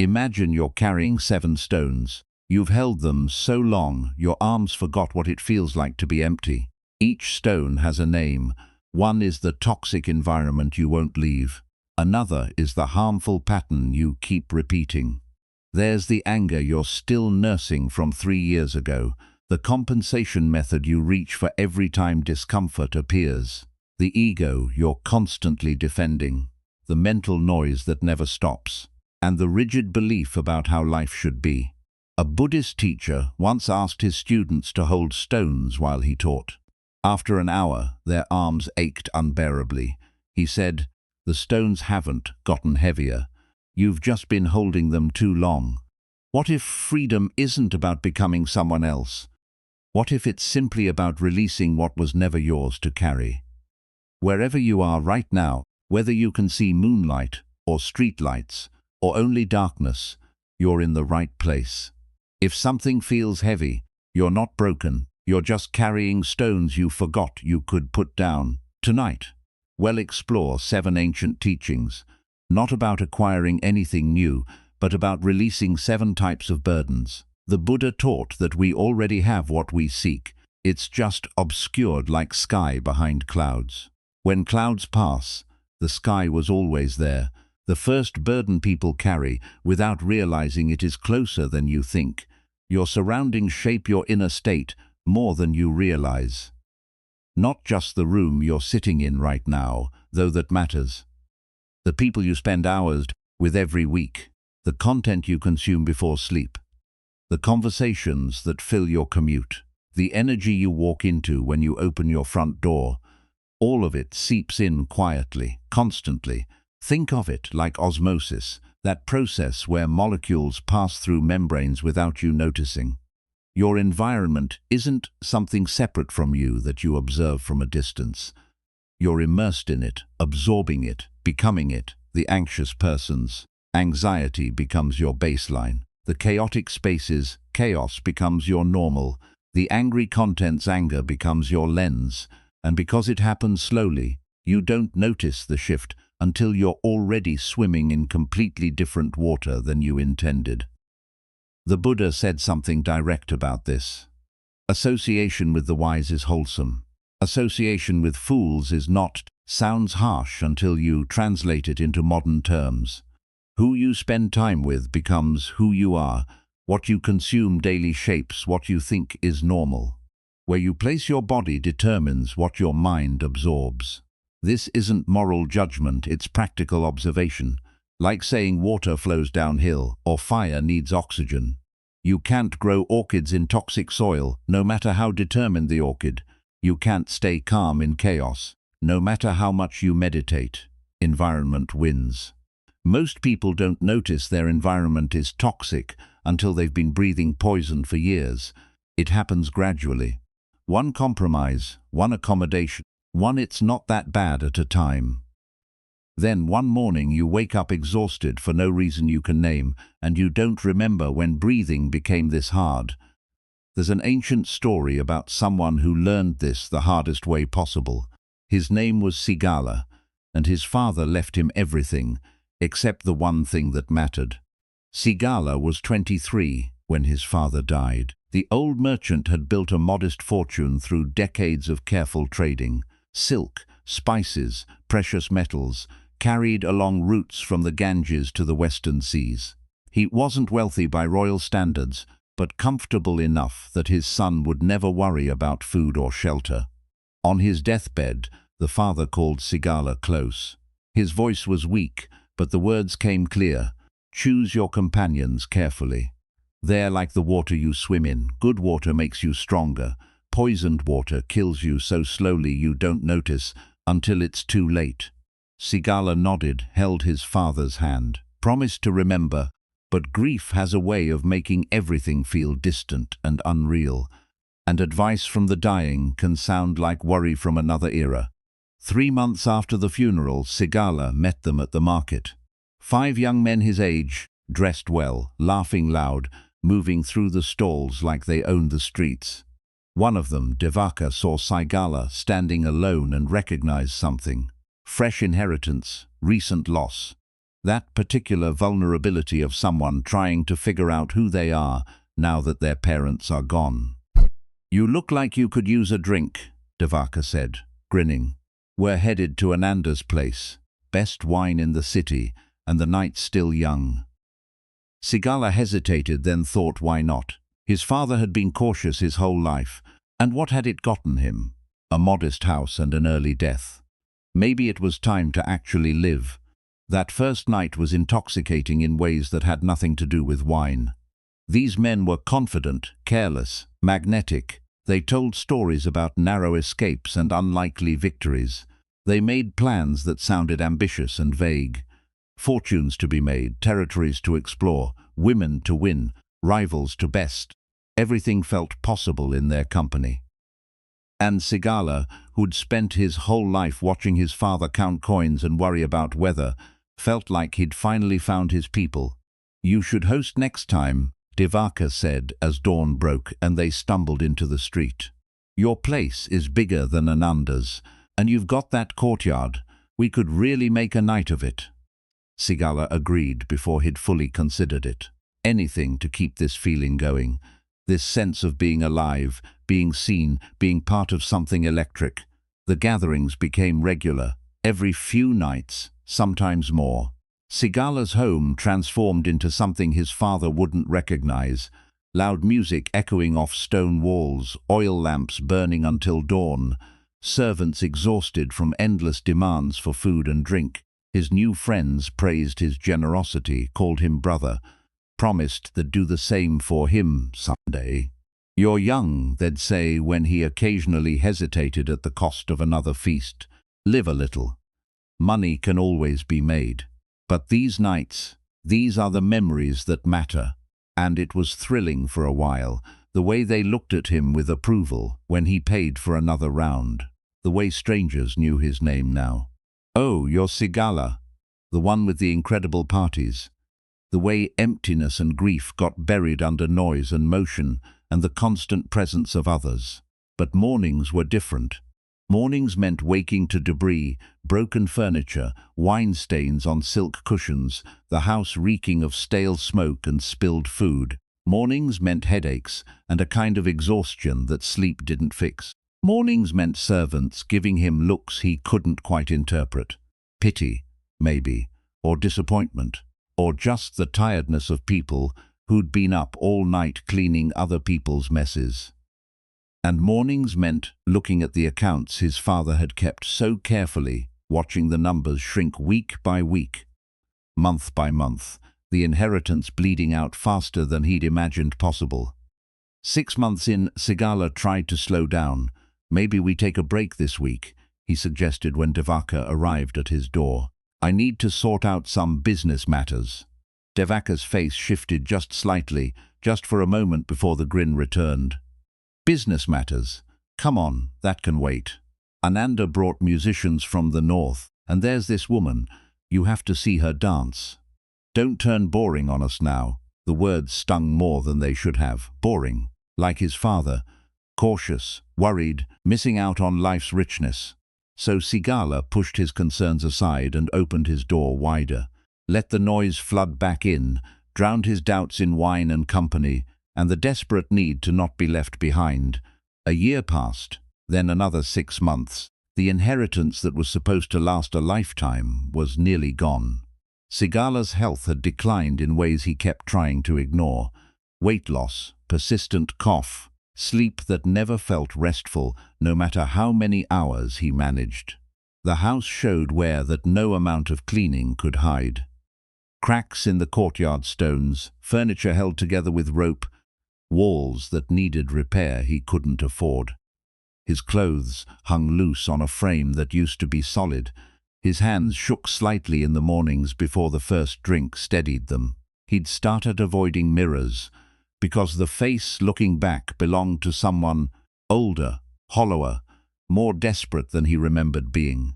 Imagine you're carrying 7 stones. You've held them so long, your arms forgot what it feels like to be empty. Each stone has a name. One is the toxic environment you won't leave. Another is the harmful pattern you keep repeating. There's the anger you're still nursing from 3 years ago, the compensation method you reach for every time discomfort appears, the ego you're constantly defending, the mental noise that never stops, and the rigid belief about how life should be. A Buddhist teacher once asked his students to hold stones while he taught. After an hour, their arms ached unbearably. He said, "The stones haven't gotten heavier. You've just been holding them too long." What if freedom isn't about becoming someone else? What if it's simply about releasing what was never yours to carry? Wherever you are right now, whether you can see moonlight or streetlights or only darkness, you're in the right place. If something feels heavy, you're not broken. You're just carrying stones you forgot you could put down. Tonight, we'll explore 7 ancient teachings, not about acquiring anything new, but about releasing 7 types of burdens. The Buddha taught that we already have what we seek. It's just obscured like sky behind clouds. When clouds pass, the sky was always there. The first burden people carry, without realizing it, is closer than you think. Your surroundings shape your inner state more than you realize. Not just the room you're sitting in right now, though that matters. The people you spend hours with every week, the content you consume before sleep, the conversations that fill your commute, the energy you walk into when you open your front door, all of it seeps in quietly, constantly. Think of it like osmosis, that process where molecules pass through membranes without you noticing. Your environment isn't something separate from you that you observe from a distance. You're immersed in it, absorbing it, becoming it. The anxious person's anxiety becomes your baseline. The chaotic space's chaos becomes your normal. The angry content's anger becomes your lens. And because it happens slowly, you don't notice the shift until you're already swimming in completely different water than you intended. The Buddha said something direct about this. Association with the wise is wholesome. Association with fools is not. Sounds harsh until you translate it into modern terms. Who you spend time with becomes who you are. What you consume daily shapes what you think is normal. Where you place your body determines what your mind absorbs. This isn't moral judgment, it's practical observation. Like saying water flows downhill or fire needs oxygen. You can't grow orchids in toxic soil, no matter how determined the orchid. You can't stay calm in chaos, no matter how much you meditate. Environment wins. Most people don't notice their environment is toxic until they've been breathing poison for years. It happens gradually. One compromise, one accommodation, one "it's not that bad" at a time. Then one morning you wake up exhausted for no reason you can name, and you don't remember when breathing became this hard. There's an ancient story about someone who learned this the hardest way possible. His name was Sigala, and his father left him everything, except the one thing that mattered. Sigala was 23 when his father died. The old merchant had built a modest fortune through decades of careful trading. Silk, spices, precious metals, carried along routes from the Ganges to the western seas. He wasn't wealthy by royal standards, but comfortable enough that his son would never worry about food or shelter. On his deathbed, the father called Sigala close. His voice was weak, but the words came clear. "Choose your companions carefully. They're like the water you swim in. Good water makes you stronger. Poisoned water kills you so slowly you don't notice until it's too late." Sigala nodded, held his father's hand, promised to remember, but grief has a way of making everything feel distant and unreal, and advice from the dying can sound like worry from another era. 3 months after the funeral, Sigala met them at the market. 5 young men his age, dressed well, laughing loud, moving through the stalls like they owned the streets. One of them, Devaka, saw Sigala standing alone and recognized something. Fresh inheritance, recent loss. That particular vulnerability of someone trying to figure out who they are now that their parents are gone. "You look like you could use a drink," Devaka said, grinning. "We're headed to Ananda's place. Best wine in the city, and the night's still young." Sigala hesitated, then thought, why not? His father had been cautious his whole life, and what had it gotten him? A modest house and an early death. Maybe it was time to actually live. That first night was intoxicating in ways that had nothing to do with wine. These men were confident, careless, magnetic. They told stories about narrow escapes and unlikely victories. They made plans that sounded ambitious and vague. Fortunes to be made, territories to explore, women to win, rivals to best. Everything felt possible in their company. And Sigala, who'd spent his whole life watching his father count coins and worry about weather, felt like he'd finally found his people. "You should host next time," Devaka said as dawn broke and they stumbled into the street. "Your place is bigger than Ananda's, and you've got that courtyard. We could really make a night of it." Sigala agreed before he'd fully considered it. Anything to keep this feeling going, this sense of being alive, being seen, being part of something electric. The gatherings became regular, every few nights, sometimes more. Sigala's home transformed into something his father wouldn't recognize. Loud music echoing off stone walls, oil lamps burning until dawn, servants exhausted from endless demands for food and drink. His new friends praised his generosity, called him brother, promised they'd do the same for him someday. "You're young," they'd say when he occasionally hesitated at the cost of another feast. "Live a little. Money can always be made. But these nights, these are the memories that matter." And it was thrilling for a while, the way they looked at him with approval when he paid for another round, the way strangers knew his name now. "Oh, you're Sigala, the one with the incredible parties." The way emptiness and grief got buried under noise and motion and the constant presence of others. But mornings were different. Mornings meant waking to debris, broken furniture, wine stains on silk cushions, the house reeking of stale smoke and spilled food. Mornings meant headaches and a kind of exhaustion that sleep didn't fix. Mornings meant servants giving him looks he couldn't quite interpret. Pity, maybe, or disappointment, or just the tiredness of people who'd been up all night cleaning other people's messes. And mornings meant looking at the accounts his father had kept so carefully, watching the numbers shrink week by week, month by month, the inheritance bleeding out faster than he'd imagined possible. 6 months in, Sigala tried to slow down. "Maybe we take a break this week," he suggested when Devaka arrived at his door. "I need to sort out some business matters." Devaka's face shifted just slightly, just for a moment before the grin returned. "Business matters? Come on, that can wait. Ananda brought musicians from the north, and there's this woman. You have to see her dance. Don't turn boring on us now." The words stung more than they should have. Boring, like his father. Cautious, worried, missing out on life's richness. So Sigala pushed his concerns aside and opened his door wider. Let the noise flood back in, drowned his doubts in wine and company, and the desperate need to not be left behind. A year passed, then another 6 months. The inheritance that was supposed to last a lifetime was nearly gone. Sigala's health had declined in ways he kept trying to ignore. Weight loss, persistent cough, sleep that never felt restful, no matter how many hours he managed. The house showed wear that no amount of cleaning could hide. Cracks in the courtyard stones, furniture held together with rope, walls that needed repair he couldn't afford. His clothes hung loose on a frame that used to be solid. His hands shook slightly in the mornings before the first drink steadied them. He'd started avoiding mirrors, because the face looking back belonged to someone older, hollower, more desperate than he remembered being.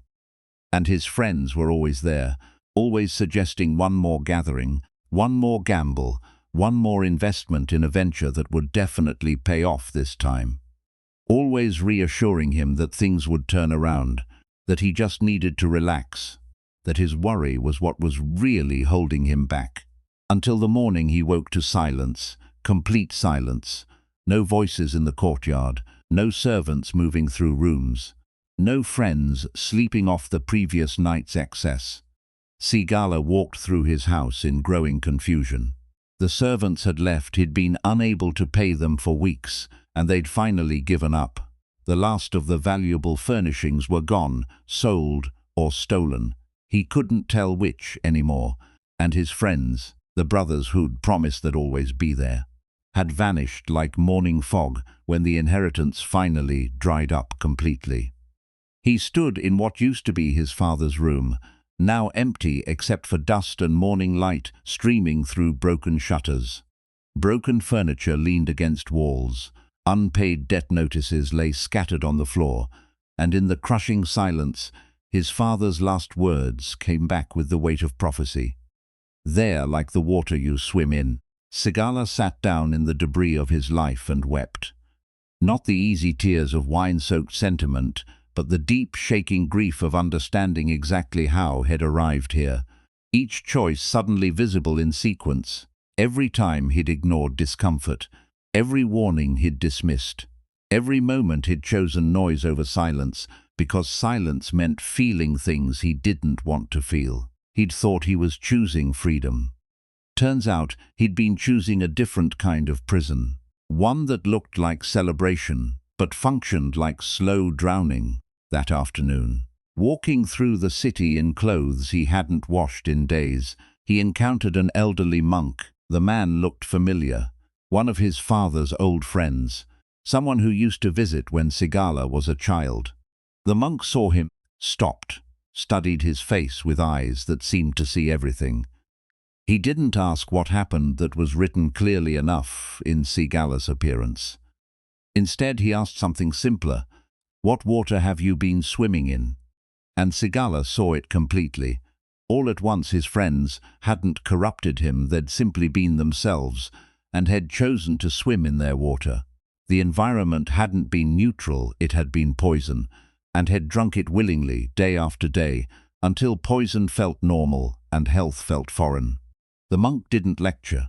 And his friends were always there, always suggesting one more gathering, one more gamble, one more investment in a venture that would definitely pay off this time. Always reassuring him that things would turn around, that he just needed to relax. that his worry was what was really holding him back. Until the morning he woke to silence, complete silence. No voices in the courtyard, no servants moving through rooms, no friends sleeping off the previous night's excess. Sigala walked through his house in growing confusion. The servants had left, he'd been unable to pay them for weeks, and they'd finally given up. The last of the valuable furnishings were gone, sold or stolen. He couldn't tell which anymore, and his friends, the brothers who'd promised they'd always be there, had vanished like morning fog when the inheritance finally dried up completely. He stood in what used to be his father's room, now empty except for dust and morning light streaming through broken shutters. Broken furniture leaned against walls, unpaid debt notices lay scattered on the floor, and in the crushing silence, his father's last words came back with the weight of prophecy. There, like the water you swim in, Sigala sat down in the debris of his life and wept. Not the easy tears of wine-soaked sentiment, but the deep, shaking grief of understanding exactly how he'd arrived here, each choice suddenly visible in sequence, every time he'd ignored discomfort, every warning he'd dismissed, every moment he'd chosen noise over silence, because silence meant feeling things he didn't want to feel. He'd thought he was choosing freedom. Turns out he'd been choosing a different kind of prison, one that looked like celebration, but functioned like slow drowning. That afternoon, walking through the city in clothes he hadn't washed in days, he encountered an elderly monk. The man looked familiar, one of his father's old friends, someone who used to visit when Sigala was a child. The monk saw him, stopped, studied his face with eyes that seemed to see everything. He didn't ask what happened that was written clearly enough in Sigala's appearance. Instead, he asked something simpler. "What water have you been swimming in?" And Sigala saw it completely. All at once his friends hadn't corrupted him, they'd simply been themselves, and had chosen to swim in their water. The environment hadn't been neutral, it had been poison, and had drunk it willingly, day after day, until poison felt normal and health felt foreign. The monk didn't lecture,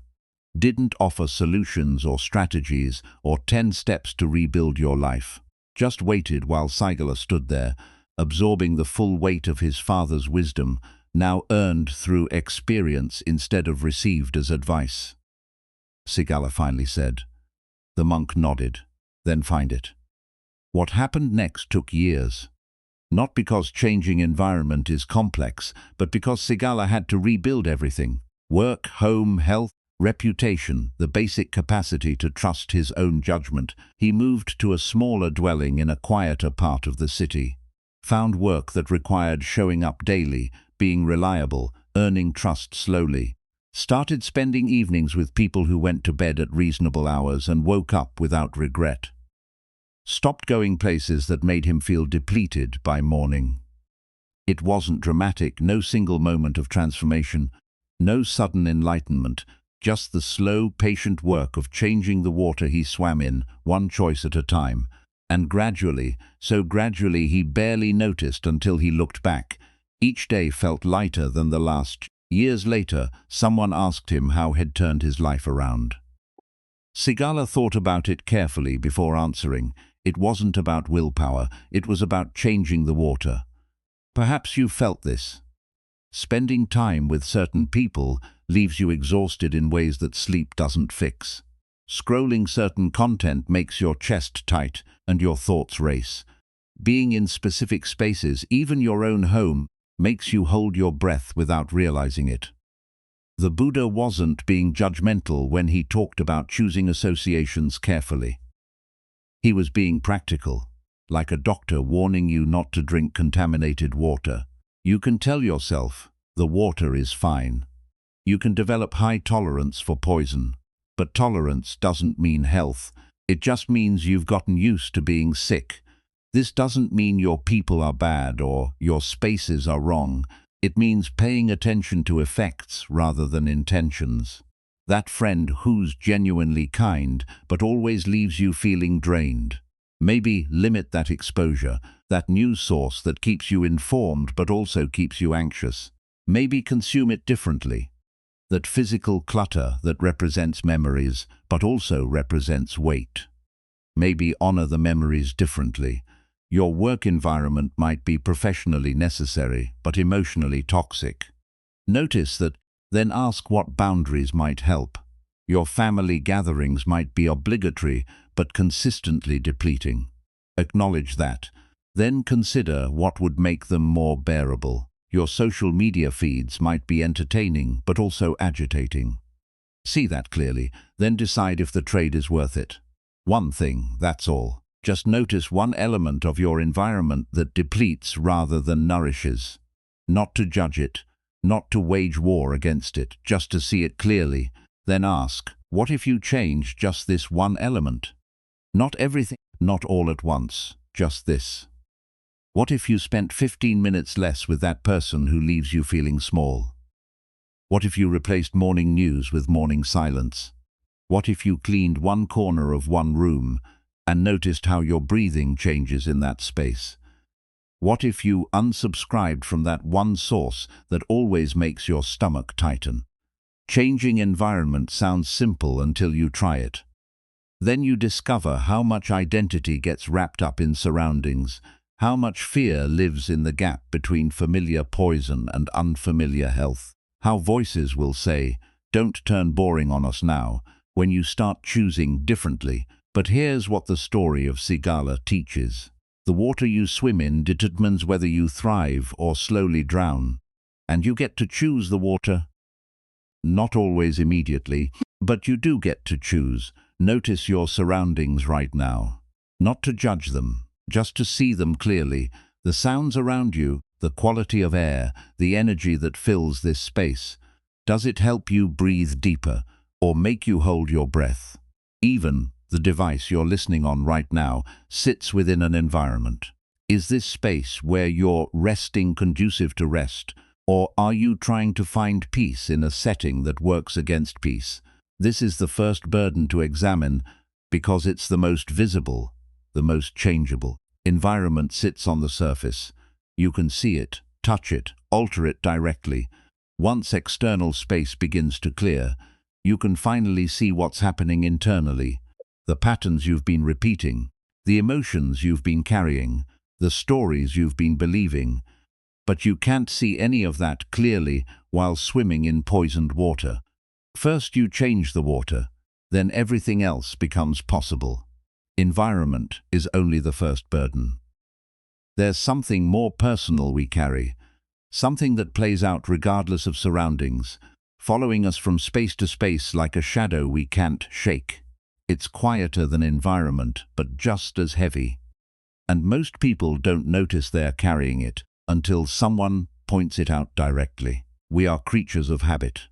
didn't offer solutions or strategies or 10 steps to rebuild your life. Just waited while Sigala stood there, absorbing the full weight of his father's wisdom, now earned through experience instead of received as advice. Sigala finally said. The monk nodded. Then find it. What happened next took years. Not because changing environment is complex, but because Sigala had to rebuild everything. Work, home, health, reputation, the basic capacity to trust his own judgment. He moved to a smaller dwelling in a quieter part of the city. Found work that required showing up daily, being reliable, earning trust slowly. Started spending evenings with people who went to bed at reasonable hours and woke up without regret. Stopped going places that made him feel depleted by morning. It wasn't dramatic, no single moment of transformation, no sudden enlightenment, just the slow, patient work of changing the water he swam in, one choice at a time. And gradually, so gradually he barely noticed until he looked back. Each day felt lighter than the last. Years later, someone asked him how he'd turned his life around. Sigala thought about it carefully before answering. It wasn't about willpower, it was about changing the water. Perhaps you felt this. Spending time with certain people leaves you exhausted in ways that sleep doesn't fix. Scrolling certain content makes your chest tight and your thoughts race. Being in specific spaces, even your own home, makes you hold your breath without realizing it. The Buddha wasn't being judgmental when he talked about choosing associations carefully. He was being practical, like a doctor warning you not to drink contaminated water. You can tell yourself, the water is fine. You can develop high tolerance for poison. But tolerance doesn't mean health. It just means you've gotten used to being sick. This doesn't mean your people are bad or your spaces are wrong. It means paying attention to effects rather than intentions. That friend who's genuinely kind but always leaves you feeling drained. Maybe limit that exposure. that news source that keeps you informed but also keeps you anxious. Maybe consume it differently. That physical clutter that represents memories but also represents weight. Maybe honor the memories differently. Your work environment might be professionally necessary but emotionally toxic. Notice that, then ask what boundaries might help. Your family gatherings might be obligatory but consistently depleting. Acknowledge that. Then consider what would make them more bearable. Your social media feeds might be entertaining but also agitating. See that clearly, then decide if the trade is worth it. One thing, that's all. Just notice one element of your environment that depletes rather than nourishes. Not to judge it, not to wage war against it, just to see it clearly. Then ask, what if you change just this one element? Not everything, not all at once, just this. What if you spent 15 minutes less with that person who leaves you feeling small? What if you replaced morning news with morning silence? What if you cleaned one corner of one room and noticed how your breathing changes in that space? What if you unsubscribed from that one source that always makes your stomach tighten? Changing environment sounds simple until you try it. Then you discover how much identity gets wrapped up in surroundings, how much fear lives in the gap between familiar poison and unfamiliar health. How voices will say, "Don't turn boring on us now," when you start choosing differently. But here's what the story of Sigala teaches. The water you swim in determines whether you thrive or slowly drown. And you get to choose the water. Not always immediately, but you do get to choose. Notice your surroundings right now. Not to judge them, just to see them clearly. The sounds around you, the quality of air, the energy that fills this space. Does it help you breathe deeper or make you hold your breath? Even the device you're listening on right now sits within an environment. Is this space where you're resting conducive to rest, or are you trying to find peace in a setting that works against peace? This is the first burden to examine because it's the most visible, the most changeable. Environment sits on the surface. You can see it, touch it, alter it directly. Once external space begins to clear, you can finally see what's happening internally. The patterns you've been repeating, the emotions you've been carrying, the stories you've been believing. But you can't see any of that clearly while swimming in poisoned water. First you change the water, then everything else becomes possible. Environment is only the first burden. There's something more personal we carry, something that plays out regardless of surroundings, following us from space to space like a shadow we can't shake. It's quieter than environment, but just as heavy. And most people don't notice they're carrying it until someone points it out directly. We are creatures of habit.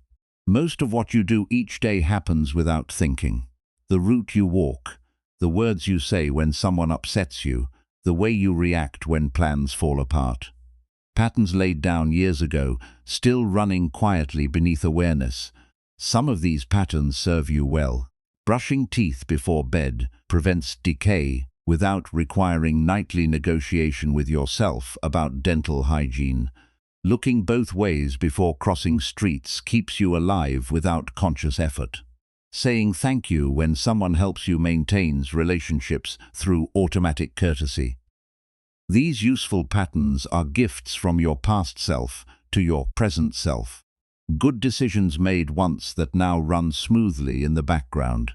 Most of what you do each day happens without thinking. The route you walk, the words you say when someone upsets you, the way you react when plans fall apart. Patterns laid down years ago, still running quietly beneath awareness. Some of these patterns serve you well. Brushing teeth before bed prevents decay without requiring nightly negotiation with yourself about dental hygiene. Looking both ways before crossing streets keeps you alive without conscious effort. Saying thank you when someone helps you maintains relationships through automatic courtesy. These useful patterns are gifts from your past self to your present self. Good decisions made once that now run smoothly in the background.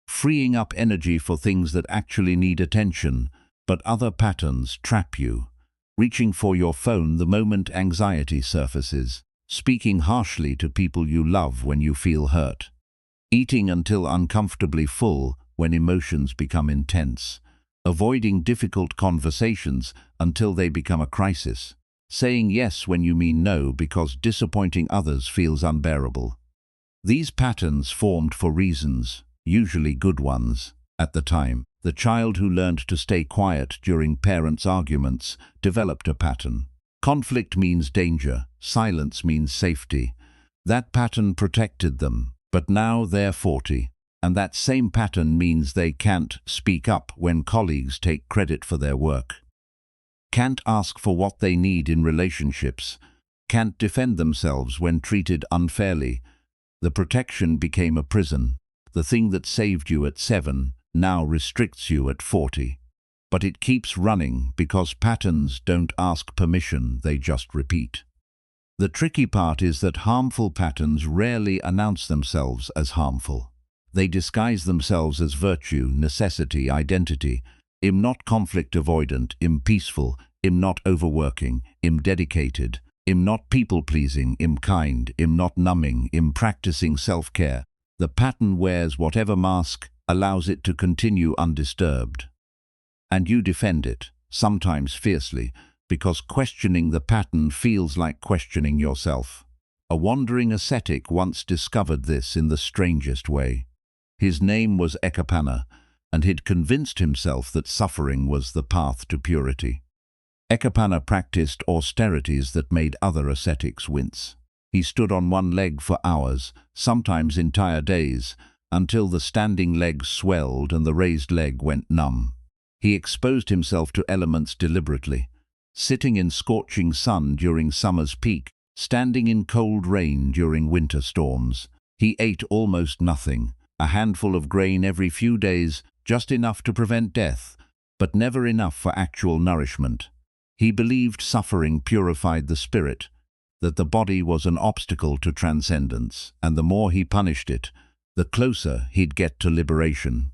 Freeing up energy for things that actually need attention, but other patterns trap you. Reaching for your phone the moment anxiety surfaces. Speaking harshly to people you love when you feel hurt. Eating until uncomfortably full when emotions become intense. Avoiding difficult conversations until they become a crisis. Saying yes when you mean no because disappointing others feels unbearable. These patterns formed for reasons, usually good ones, at the time. The child who learned to stay quiet during parents' arguments developed a pattern. Conflict means danger, silence means safety. That pattern protected them, but now they're 40, and that same pattern means they can't speak up when colleagues take credit for their work. can't ask for what they need in relationships, can't defend themselves when treated unfairly. The protection became a prison. The thing that saved you at 7 now restricts you at 40. But it keeps running because patterns don't ask permission, they just repeat. The tricky part is that harmful patterns rarely announce themselves as harmful. They disguise themselves as virtue, necessity, identity. I'm not conflict avoidant, I'm peaceful, I'm not overworking, I'm dedicated, I'm not people-pleasing, I'm kind, I'm not numbing, I'm practicing self-care. The pattern wears whatever mask allows it to continue undisturbed. And you defend it, sometimes fiercely, because questioning the pattern feels like questioning yourself. A wandering ascetic once discovered this in the strangest way. His name was Ekapanna, and he'd convinced himself that suffering was the path to purity. Ekapanna practiced austerities that made other ascetics wince. He stood on one leg for hours, sometimes entire days, until the standing leg swelled and the raised leg went numb. He exposed himself to elements deliberately, sitting in scorching sun during summer's peak, standing in cold rain during winter storms. He ate almost nothing, a handful of grain every few days, just enough to prevent death, but never enough for actual nourishment. He believed suffering purified the spirit, that the body was an obstacle to transcendence, and the more he punished it, the closer he'd get to liberation.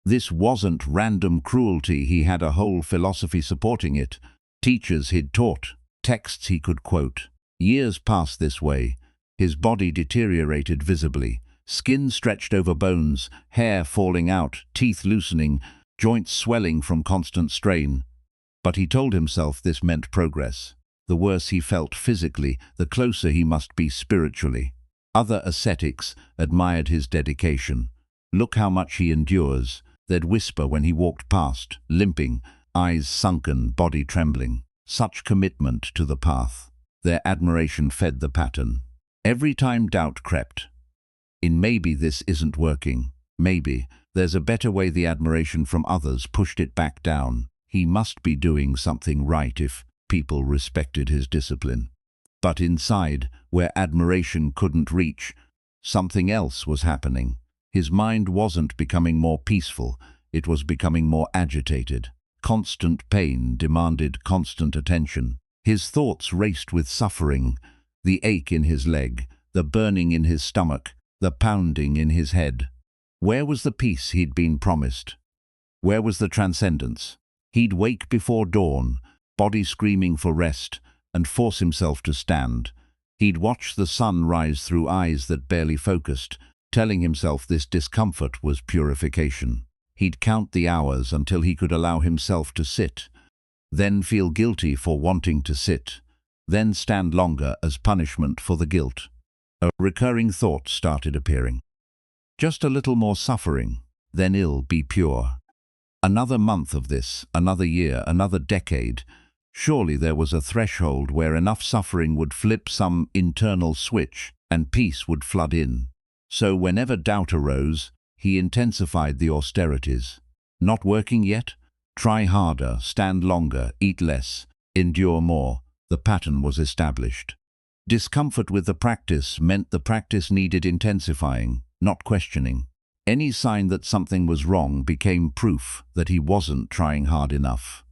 This wasn't random cruelty, he had a whole philosophy supporting it, teachers he'd taught, texts he could quote. Years passed this way. His body deteriorated visibly, skin stretched over bones, hair falling out, teeth loosening, joints swelling from constant strain. But he told himself this meant progress. The worse he felt physically, the closer he must be spiritually. Other ascetics admired his dedication. Look how much he endures, they'd whisper when he walked past, limping, eyes sunken, body trembling. Such commitment to the path. Their admiration fed the pattern. Every time doubt crept in, maybe this isn't working, maybe there's a better way, the admiration from others pushed it back down. He must be doing something right if people respected his discipline. But inside, where admiration couldn't reach, something else was happening. His mind wasn't becoming more peaceful, it was becoming more agitated. Constant pain demanded constant attention. His thoughts raced with suffering, the ache in his leg, the burning in his stomach, the pounding in his head. Where was the peace he'd been promised? Where was the transcendence? He'd wake before dawn, body screaming for rest, and force himself to stand. He'd watch the sun rise through eyes that barely focused, telling himself this discomfort was purification. He'd count the hours until he could allow himself to sit, then feel guilty for wanting to sit, then stand longer as punishment for the guilt. A recurring thought started appearing. Just a little more suffering, then it'll be pure. Another month of this, another year, another decade. Surely there was a threshold where enough suffering would flip some internal switch and peace would flood in. So whenever doubt arose, he intensified the austerities. Not working yet? Try harder, stand longer, eat less, endure more. The pattern was established. Discomfort with the practice meant the practice needed intensifying, not questioning. Any sign that something was wrong became proof that he wasn't trying hard enough.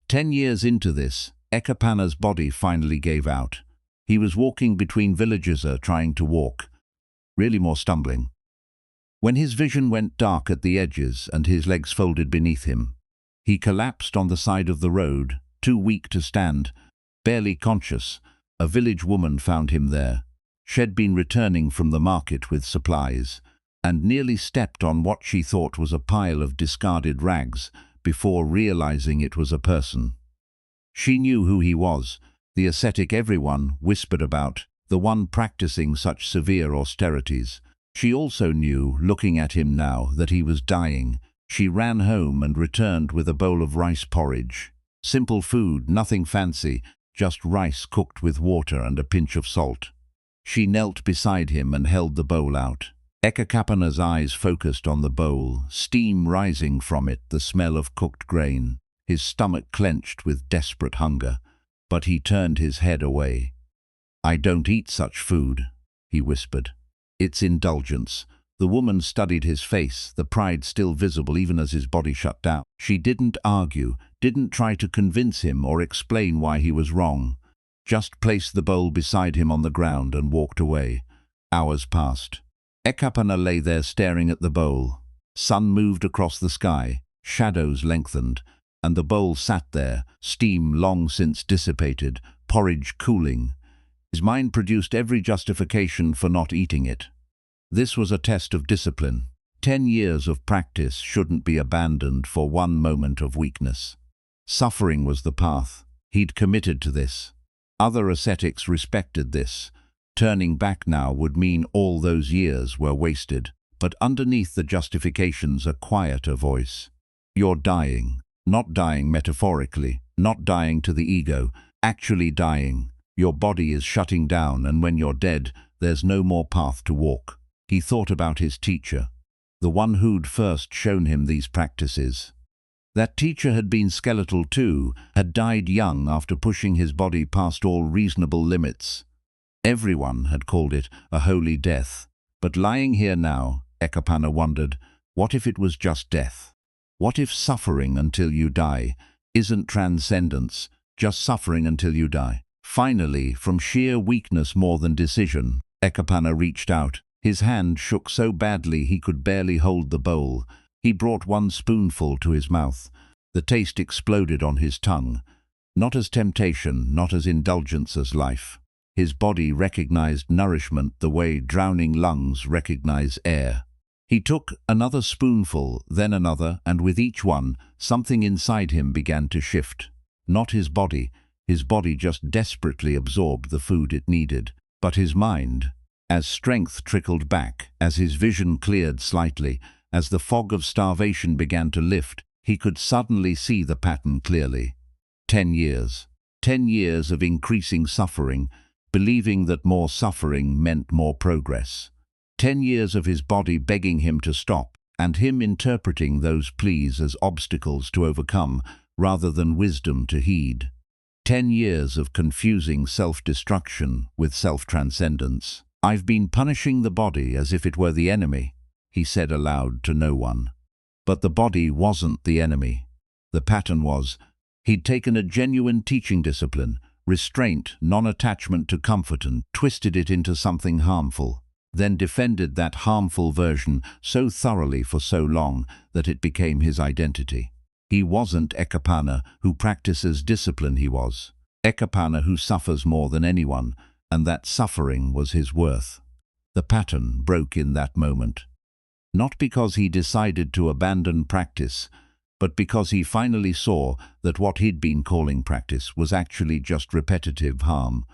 10 years into this, Ekapanna's body finally gave out. He was walking between villages, trying to walk, really more stumbling, when his vision went dark at the edges and his legs folded beneath him. He collapsed on the side of the road, too weak to stand, barely conscious. A village woman found him there. She'd been returning from the market with supplies, and nearly stepped on what she thought was a pile of discarded rags before realizing it was a person. She knew who he was, the ascetic everyone whispered about, the one practicing such severe austerities. She also knew, looking at him now, that he was dying. She ran home and returned with a bowl of rice porridge. Simple food, nothing fancy, just rice cooked with water and a pinch of salt. She knelt beside him and held the bowl out. Ekapanna's eyes focused on the bowl, steam rising from it, the smell of cooked grain. his stomach clenched with desperate hunger, but he turned his head away. "I don't eat such food," he whispered. "It's indulgence." The woman studied his face, the pride still visible even as his body shut down. She didn't argue, didn't try to convince him or explain why he was wrong. Just placed the bowl beside him on the ground and walked away. Hours passed. Ekapana lay there staring at the bowl. Sun moved across the sky, shadows lengthened, and the bowl sat there, steam long since dissipated, porridge cooling. His mind produced every justification for not eating it. This was a test of discipline. 10 years of practice shouldn't be abandoned for one moment of weakness. Suffering was the path. He'd committed to this. Other ascetics respected this. Turning back now would mean all those years were wasted. But underneath the justifications a quieter voice. You're dying. Not dying metaphorically, not dying to the ego, actually dying. Your body is shutting down, and when you're dead, there's no more path to walk. He thought about his teacher, the one who'd first shown him these practices. That teacher had been skeletal too, had died young after pushing his body past all reasonable limits. Everyone had called it a holy death. But lying here now, Ekapana wondered, what if it was just death? What if suffering until you die isn't transcendence, just suffering until you die? Finally, from sheer weakness more than decision, Ekapana reached out. His hand shook so badly he could barely hold the bowl. He brought one spoonful to his mouth. The taste exploded on his tongue. Not as temptation, not as indulgence, as life. His body recognized nourishment the way drowning lungs recognize air. He took another spoonful, then another, and with each one, something inside him began to shift. Not his body just desperately absorbed the food it needed, but his mind. As strength trickled back, as his vision cleared slightly, as the fog of starvation began to lift, he could suddenly see the pattern clearly. 10 years. 10 years of increasing suffering, believing that more suffering meant more progress. 10 years of his body begging him to stop, and him interpreting those pleas as obstacles to overcome rather than wisdom to heed. 10 years of confusing self-destruction with self-transcendence. "I've been punishing the body as if it were the enemy," he said aloud to no one. But the body wasn't the enemy. The pattern was. He'd taken a genuine teaching discipline, restraint, non-attachment to comfort, and twisted it into something harmful, then defended that harmful version so thoroughly for so long that it became his identity. He wasn't Ekapana who practices discipline, he was Ekapana who suffers more than anyone, and that suffering was his worth. The pattern broke in that moment. Not because he decided to abandon practice, but because he finally saw that what he'd been calling practice was actually just repetitive harm,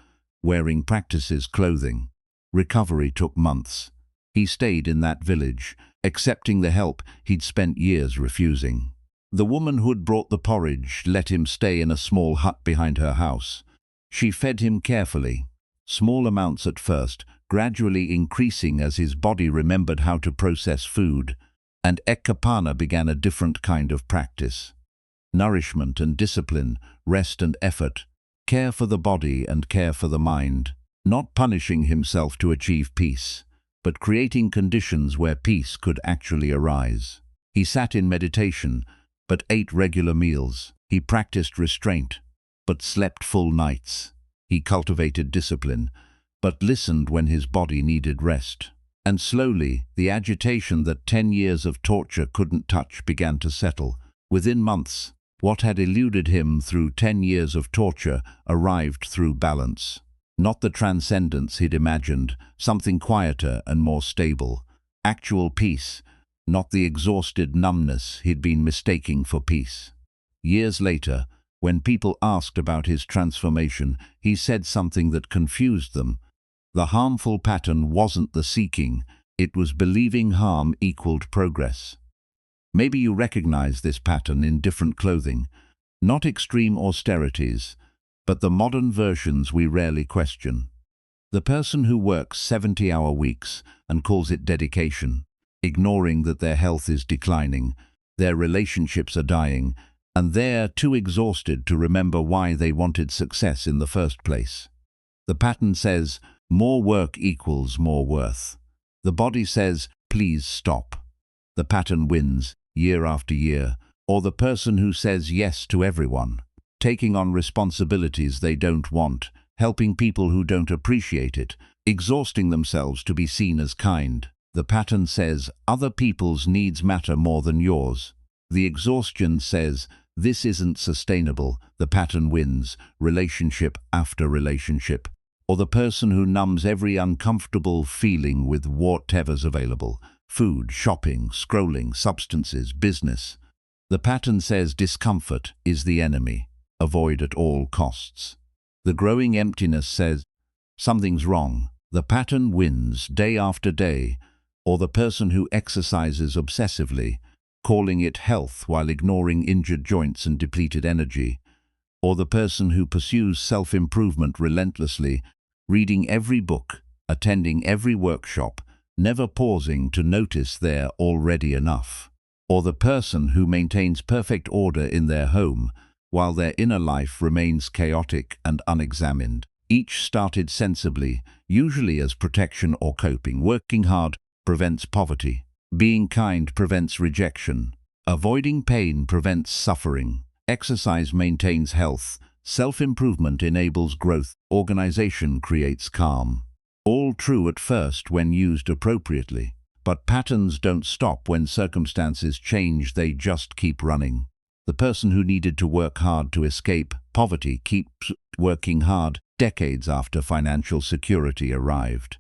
wearing practice's clothing. Recovery took months. He stayed in that village, accepting the help he'd spent years refusing. The woman who'd brought the porridge let him stay in a small hut behind her house. She fed him carefully, small amounts at first, gradually increasing as his body remembered how to process food. And Ekapana began a different kind of practice. Nourishment and discipline, rest and effort, care for the body and care for the mind. Not punishing himself to achieve peace, but creating conditions where peace could actually arise. He sat in meditation, but ate regular meals. He practiced restraint, but slept full nights. He cultivated discipline, but listened when his body needed rest. And slowly, the agitation that 10 years of torture couldn't touch began to settle. Within months, what had eluded him through 10 years of torture arrived through balance. Not the transcendence he'd imagined, something quieter and more stable. Actual peace, not the exhausted numbness he'd been mistaking for peace. Years later, when people asked about his transformation, he said something that confused them. The harmful pattern wasn't the seeking, it was believing harm equaled progress. Maybe you recognize this pattern in different clothing, not extreme austerities, but the modern versions we rarely question. The person who works 70-hour weeks and calls it dedication, ignoring that their health is declining, their relationships are dying, and they're too exhausted to remember why they wanted success in the first place. The pattern says, more work equals more worth. The body says, please stop. The pattern wins, year after year, or the person who says yes to everyone, taking on responsibilities they don't want, helping people who don't appreciate it, exhausting themselves to be seen as kind. The pattern says, other people's needs matter more than yours. The exhaustion says, this isn't sustainable. The pattern wins, relationship after relationship. Or the person who numbs every uncomfortable feeling with whatever's available. Food, shopping, scrolling, substances, business. The pattern says discomfort is the enemy. Avoid at all costs. The growing emptiness says, something's wrong. The pattern wins day after day. Or the person who exercises obsessively, calling it health while ignoring injured joints and depleted energy. Or the person who pursues self-improvement relentlessly, reading every book, attending every workshop, never pausing to notice they're already enough. Or the person who maintains perfect order in their home, while their inner life remains chaotic and unexamined. Each started sensibly, usually as protection or coping. Working hard prevents poverty. Being kind prevents rejection. Avoiding pain prevents suffering. Exercise maintains health. Self-improvement enables growth. Organization creates calm. All true at first when used appropriately. But patterns don't stop when circumstances change, they just keep running. The person who needed to work hard to escape poverty keeps working hard decades after financial security arrived.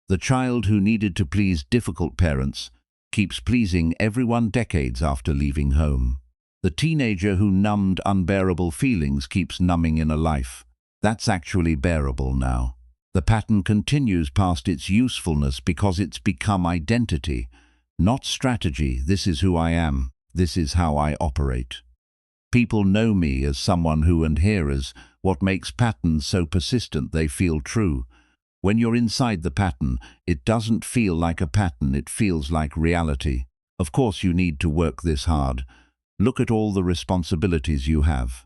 The child who needed to please difficult parents keeps pleasing everyone decades after leaving home. The teenager who numbed unbearable feelings keeps numbing inner life. That's actually bearable now. The pattern continues past its usefulness because it's become identity, not strategy. This is who I am. This is how I operate. People know me as someone who, and here is what makes patterns so persistent, they feel true. When you're inside the pattern, it doesn't feel like a pattern, it feels like reality. Of course you need to work this hard. Look at all the responsibilities you have.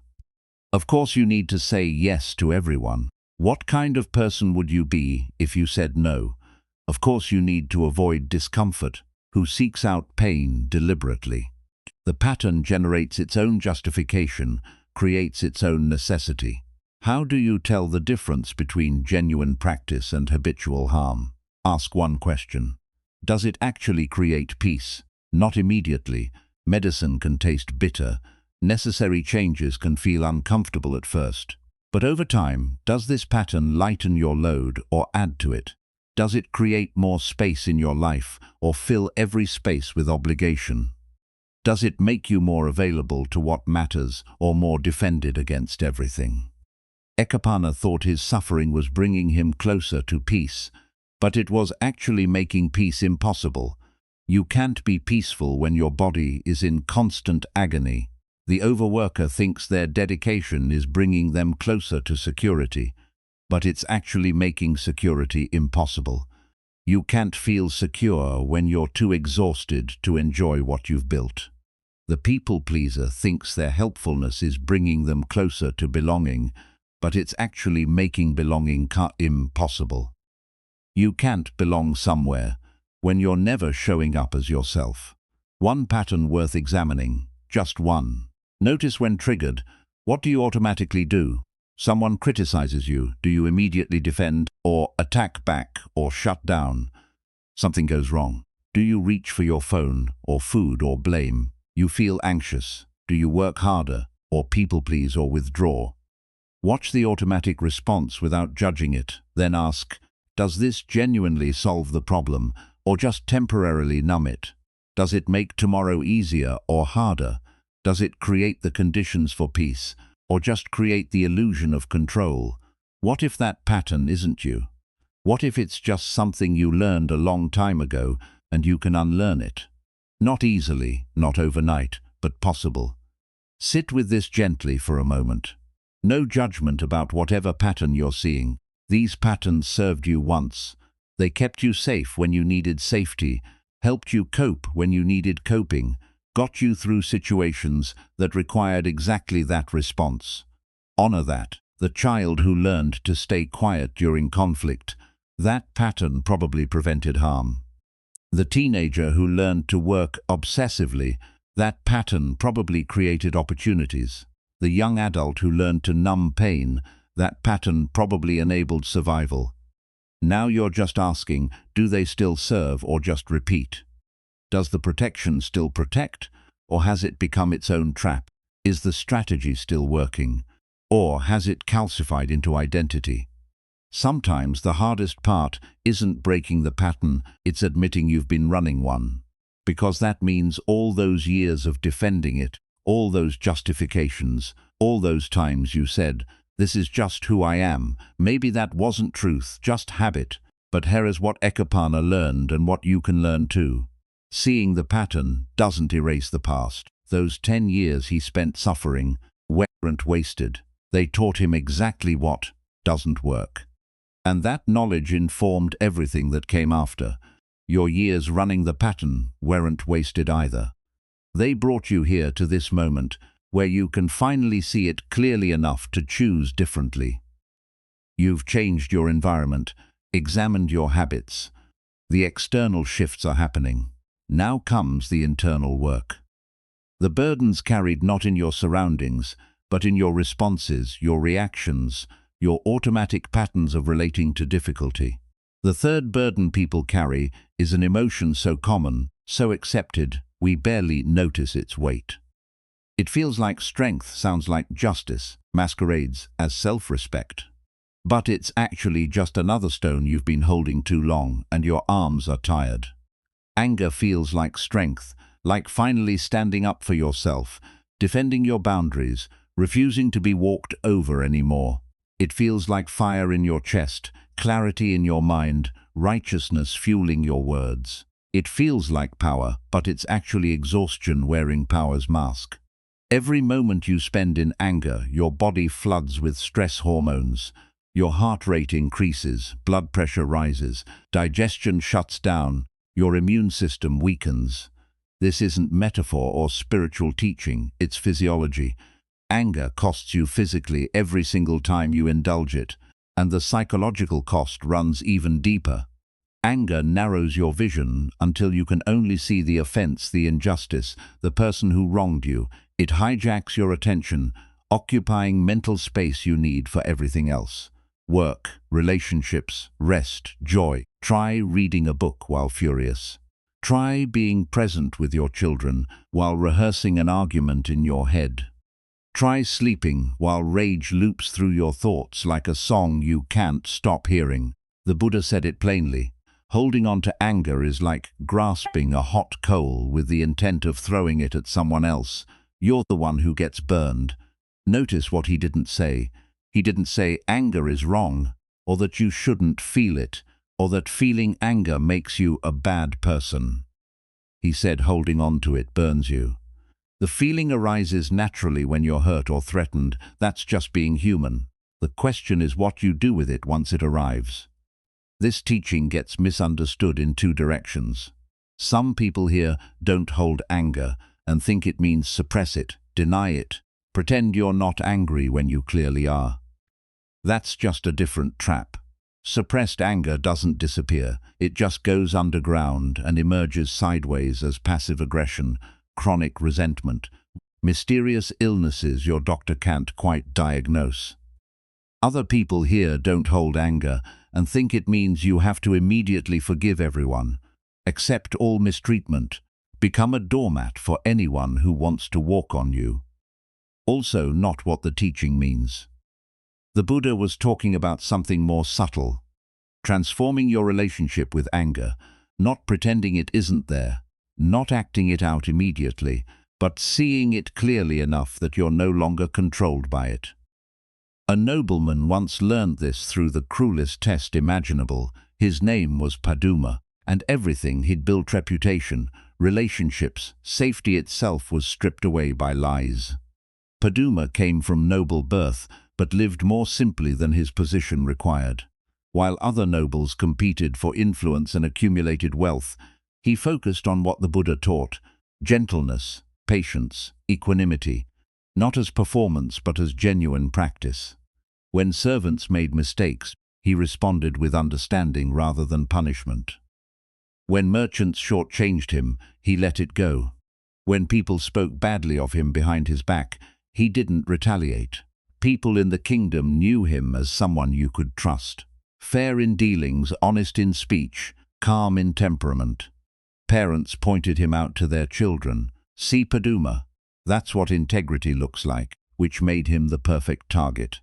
Of course you need to say yes to everyone. What kind of person would you be if you said no? Of course you need to avoid discomfort, who seeks out pain deliberately. The pattern generates its own justification, creates its own necessity. How do you tell the difference between genuine practice and habitual harm? Ask one question. Does it actually create peace? Not immediately. Medicine can taste bitter. Necessary changes can feel uncomfortable at first. But over time, does this pattern lighten your load or add to it? Does it create more space in your life or fill every space with obligation? Does it make you more available to what matters or more defended against everything? Ekapana thought his suffering was bringing him closer to peace, but it was actually making peace impossible. You can't be peaceful when your body is in constant agony. The overworker thinks their dedication is bringing them closer to security, but it's actually making security impossible. You can't feel secure when you're too exhausted to enjoy what you've built. The people pleaser thinks their helpfulness is bringing them closer to belonging, but it's actually making belonging impossible. You can't belong somewhere when you're never showing up as yourself. One pattern worth examining, just one. Notice when triggered, what do you automatically do? Someone criticizes you, do you immediately defend or attack back or shut down? Something goes wrong. Do you reach for your phone or food or blame? You feel anxious. Do you work harder or people please or withdraw? Watch the automatic response without judging it, then ask, does this genuinely solve the problem or just temporarily numb it? Does it make tomorrow easier or harder? Does it create the conditions for peace or just create the illusion of control? What if that pattern isn't you? What if it's just something you learned a long time ago and you can unlearn it? Not easily, not overnight, but possible. Sit with this gently for a moment. No judgment about whatever pattern you're seeing. These patterns served you once. They kept you safe when you needed safety, helped you cope when you needed coping, got you through situations that required exactly that response. Honor that. The child who learned to stay quiet during conflict, that pattern probably prevented harm. The teenager who learned to work obsessively, that pattern probably created opportunities. The young adult who learned to numb pain, that pattern probably enabled survival. Now you're just asking, do they still serve or just repeat? Does the protection still protect, or has it become its own trap? Is the strategy still working, or has it calcified into identity? Sometimes the hardest part isn't breaking the pattern, it's admitting you've been running one. Because that means all those years of defending it, all those justifications, all those times you said, "This is just who I am." Maybe that wasn't truth, just habit. But here is what Ekapana learned and what you can learn too. Seeing the pattern doesn't erase the past. Those 10 years he spent suffering weren't wasted. They taught him exactly what doesn't work. And that knowledge informed everything that came after. Your years running the pattern weren't wasted either. They brought you here to this moment where you can finally see it clearly enough to choose differently. You've changed your environment, examined your habits. The external shifts are happening. Now comes the internal work. The burdens carried not in your surroundings, but in your responses, your reactions, your automatic patterns of relating to difficulty. The third burden people carry is an emotion so common, so accepted, we barely notice its weight. It feels like strength, sounds like justice, masquerades as self-respect. But it's actually just another stone you've been holding too long, and your arms are tired. Anger feels like strength, like finally standing up for yourself, defending your boundaries, refusing to be walked over anymore. It feels like fire in your chest, clarity in your mind, righteousness fueling your words. It feels like power, but it's actually exhaustion wearing power's mask. Every moment you spend in anger, your body floods with stress hormones. Your heart rate increases, blood pressure rises, digestion shuts down, your immune system weakens. This isn't metaphor or spiritual teaching, it's physiology. Anger costs you physically every single time you indulge it, and the psychological cost runs even deeper. Anger narrows your vision until you can only see the offense, the injustice, the person who wronged you. It hijacks your attention, occupying mental space you need for everything else. Work, relationships, rest, joy. Try reading a book while furious. Try being present with your children while rehearsing an argument in your head. Try sleeping while rage loops through your thoughts like a song you can't stop hearing. The Buddha said it plainly. Holding on to anger is like grasping a hot coal with the intent of throwing it at someone else. You're the one who gets burned. Notice what he didn't say. He didn't say anger is wrong, or that you shouldn't feel it, or that feeling anger makes you a bad person. He said holding on to it burns you. The feeling arises naturally when you're hurt or threatened. That's just being human. The question is what you do with it once it arrives. This teaching gets misunderstood in two directions. Some people here don't hold anger and think it means suppress it, deny it, pretend you're not angry when you clearly are. That's just a different trap. Suppressed anger doesn't disappear. It just goes underground and emerges sideways as passive aggression, chronic resentment, mysterious illnesses your doctor can't quite diagnose. Other people here don't hold anger and think it means you have to immediately forgive everyone, accept all mistreatment, become a doormat for anyone who wants to walk on you. Also not what the teaching means. The Buddha was talking about something more subtle, transforming your relationship with anger, not pretending it isn't there, not acting it out immediately, but seeing it clearly enough that you're no longer controlled by it. A nobleman once learned this through the cruelest test imaginable. His name was Paduma, and everything he'd built, reputation, relationships, safety itself, was stripped away by lies. Paduma came from noble birth, but lived more simply than his position required. While other nobles competed for influence and accumulated wealth, he focused on what the Buddha taught: gentleness, patience, equanimity, not as performance but as genuine practice. When servants made mistakes, he responded with understanding rather than punishment. When merchants shortchanged him, he let it go. When people spoke badly of him behind his back, he didn't retaliate. People in the kingdom knew him as someone you could trust. Fair in dealings, honest in speech, calm in temperament. Parents pointed him out to their children. See Paduma. That's what integrity looks like, which made him the perfect target.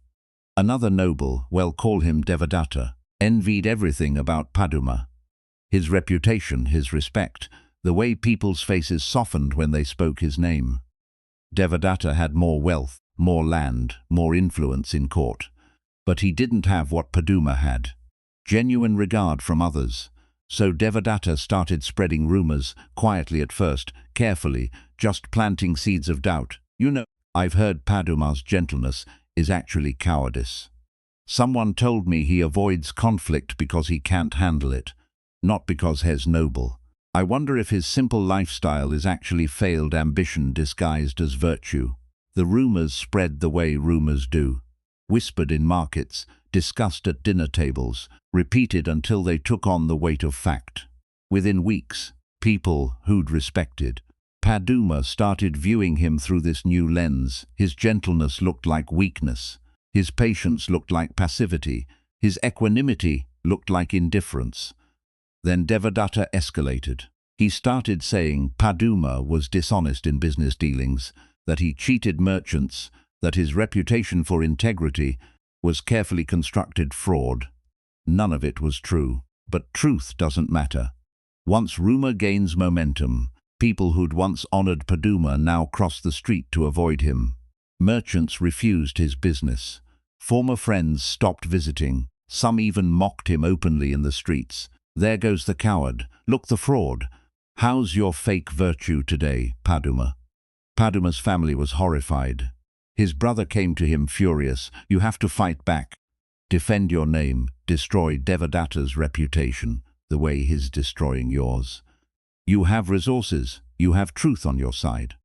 Another noble, well, call him Devadatta, envied everything about Paduma. His reputation, his respect, the way people's faces softened when they spoke his name. Devadatta had more wealth, more land, more influence in court. But he didn't have what Paduma had. Genuine regard from others. So Devadatta started spreading rumors, quietly at first, carefully, just planting seeds of doubt. You know, I've heard Paduma's gentleness is actually cowardice. Someone told me he avoids conflict because he can't handle it, not because he's noble. I wonder if his simple lifestyle is actually failed ambition disguised as virtue. The rumors spread the way rumors do. Whispered in markets, discussed at dinner tables, repeated until they took on the weight of fact. Within weeks, people who'd respected Paduma started viewing him through this new lens. His gentleness looked like weakness. His patience looked like passivity. His equanimity looked like indifference. Then Devadatta escalated. He started saying Paduma was dishonest in business dealings, that he cheated merchants, that his reputation for integrity was carefully constructed fraud. None of it was true, but truth doesn't matter. Once rumor gains momentum, people who'd once honored Paduma now cross the street to avoid him. Merchants refused his business. Former friends stopped visiting. Some even mocked him openly in the streets. There goes the coward. Look, the fraud. How's your fake virtue today, Paduma? Paduma's family was horrified. His brother came to him furious. You have to fight back. Defend your name. Destroy Devadatta's reputation, the way he's destroying yours. You have resources. You have truth on your side.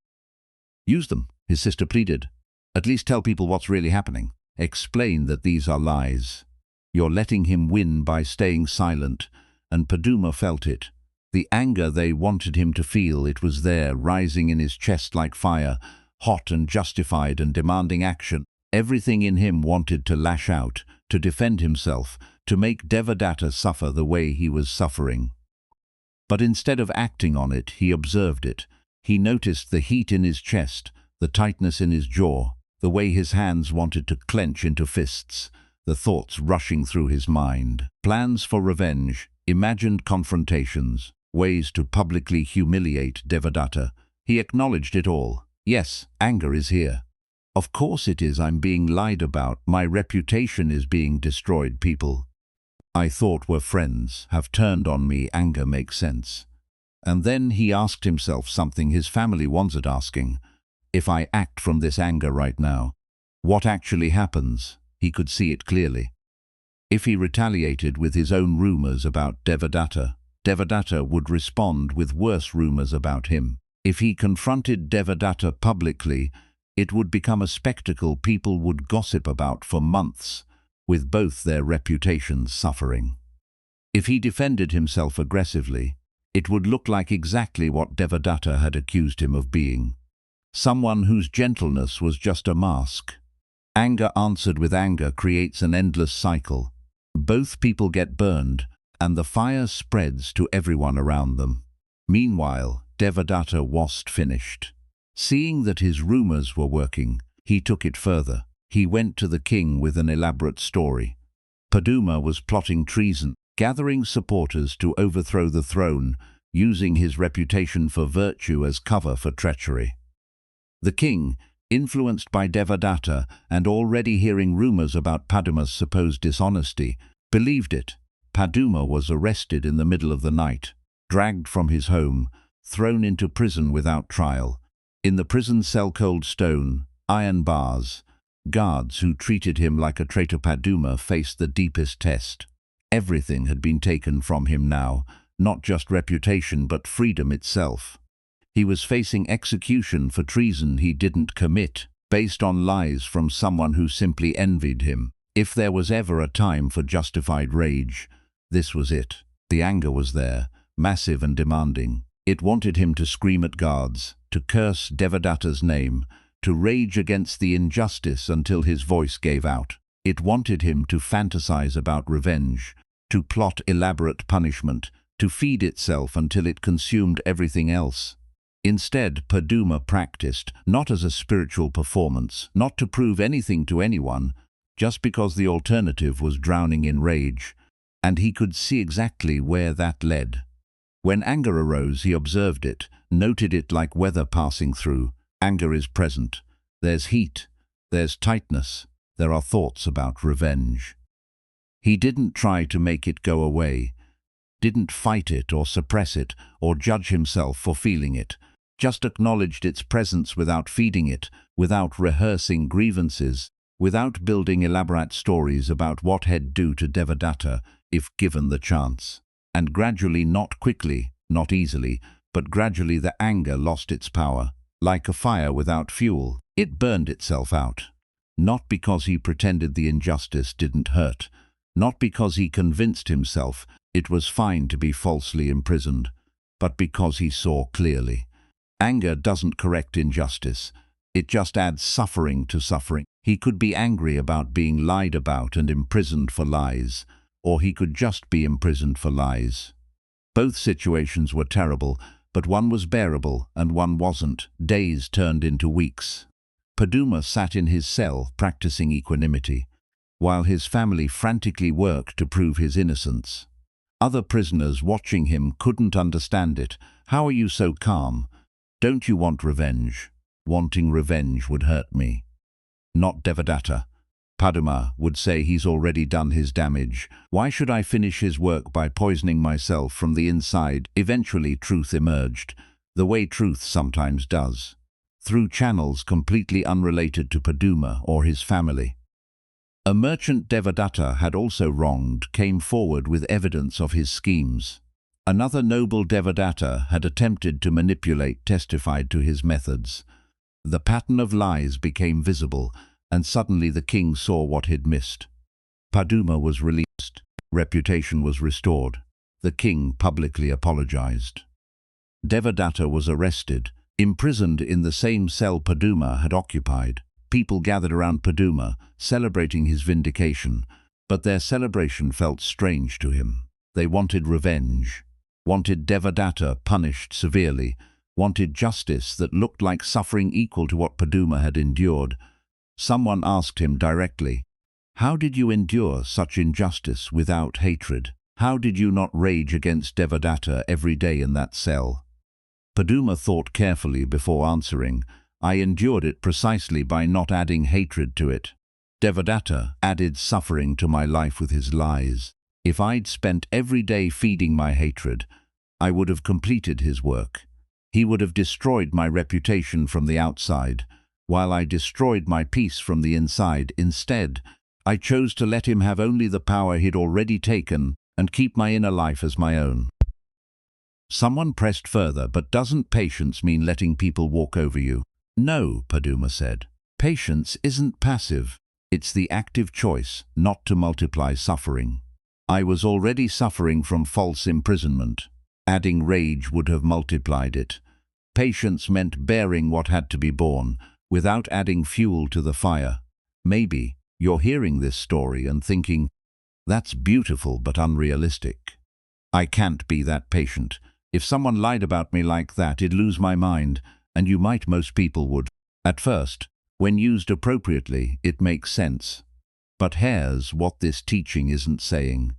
Use them, his sister pleaded. At least tell people what's really happening. Explain that these are lies. You're letting him win by staying silent, and Paduma felt it. The anger they wanted him to feel, it was there, rising in his chest like fire, hot and justified and demanding action. Everything in him wanted to lash out, to defend himself, to make Devadatta suffer the way he was suffering. But instead of acting on it, he observed it. He noticed the heat in his chest, the tightness in his jaw, the way his hands wanted to clench into fists, the thoughts rushing through his mind. Plans for revenge, imagined confrontations, ways to publicly humiliate Devadatta. He acknowledged it all. Yes, anger is here. Of course it is. I'm being lied about. My reputation is being destroyed. People I thought were friends have turned on me. Anger makes sense. And then he asked himself something his family wasn't asking. If I act from this anger right now, what actually happens? He could see it clearly. If he retaliated with his own rumors about Devadatta, Devadatta would respond with worse rumors about him. If he confronted Devadatta publicly, it would become a spectacle people would gossip about for months, with both their reputations suffering. If he defended himself aggressively, it would look like exactly what Devadatta had accused him of being. Someone whose gentleness was just a mask. Anger answered with anger creates an endless cycle. Both people get burned, and the fire spreads to everyone around them. Meanwhile, Devadatta wasn't finished. Seeing that his rumors were working, he took it further. He went to the king with an elaborate story. Paduma was plotting treason, gathering supporters to overthrow the throne, using his reputation for virtue as cover for treachery. The king, influenced by Devadatta and already hearing rumors about Paduma's supposed dishonesty, believed it. Paduma was arrested in the middle of the night, dragged from his home, thrown into prison without trial. In the prison cell, cold stone, iron bars. Guards who treated him like a traitor. Paduma faced the deepest test. Everything had been taken from him now, not just reputation but freedom itself. He was facing execution for treason he didn't commit, based on lies from someone who simply envied him. If there was ever a time for justified rage, this was it. The anger was there, massive and demanding. It wanted him to scream at guards, to curse Devadatta's name, to rage against the injustice until his voice gave out. It wanted him to fantasize about revenge, to plot elaborate punishment, to feed itself until it consumed everything else. Instead, Paduma practiced, not as a spiritual performance, not to prove anything to anyone, just because the alternative was drowning in rage, and he could see exactly where that led. When anger arose, he observed it, noted it like weather passing through. Anger is present. There's heat, there's tightness, there are thoughts about revenge. He didn't try to make it go away, didn't fight it or suppress it or judge himself for feeling it, just acknowledged its presence without feeding it, without rehearsing grievances, without building elaborate stories about what he'd do to Devadatta if given the chance. And gradually, not quickly, not easily, but gradually the anger lost its power. Like a fire without fuel, it burned itself out. Not because he pretended the injustice didn't hurt, not because he convinced himself it was fine to be falsely imprisoned, but because he saw clearly. Anger doesn't correct injustice, it just adds suffering to suffering. He could be angry about being lied about and imprisoned for lies, or he could just be imprisoned for lies. Both situations were terrible, but one was bearable and one wasn't. Days turned into weeks. Paduma sat in his cell practicing equanimity, while his family frantically worked to prove his innocence. Other prisoners watching him couldn't understand it. How are you so calm? Don't you want revenge? Wanting revenge would hurt me. Not Devadatta. Paduma would say he's already done his damage. Why should I finish his work by poisoning myself from the inside? Eventually truth emerged, the way truth sometimes does, through channels completely unrelated to Paduma or his family. A merchant Devadatta had also wronged came forward with evidence of his schemes. Another noble Devadatta had attempted to manipulate testified to his methods. The pattern of lies became visible, and suddenly the king saw what he'd missed. Paduma was released. Reputation was restored. The king publicly apologized. Devadatta was arrested, imprisoned in the same cell Paduma had occupied. People gathered around Paduma, celebrating his vindication, but their celebration felt strange to him. They wanted revenge, wanted Devadatta punished severely, wanted justice that looked like suffering equal to what Paduma had endured. Someone asked him directly, "How did you endure such injustice without hatred? How did you not rage against Devadatta every day in that cell?" Paduma thought carefully before answering, "I endured it precisely by not adding hatred to it. Devadatta added suffering to my life with his lies. If I'd spent every day feeding my hatred, I would have completed his work. He would have destroyed my reputation from the outside, while I destroyed my peace from the inside. Instead, I chose to let him have only the power he'd already taken and keep my inner life as my own." Someone pressed further, "But doesn't patience mean letting people walk over you?" "No," Paduma said. "Patience isn't passive. It's the active choice not to multiply suffering. I was already suffering from false imprisonment. Adding rage would have multiplied it. Patience meant bearing what had to be borne, without adding fuel to the fire. Maybe you're hearing this story and thinking, that's beautiful but unrealistic. I can't be that patient. If someone lied about me like that, I'd lose my mind, and you might, most people would. At first, when used appropriately, it makes sense. But here's what this teaching isn't saying.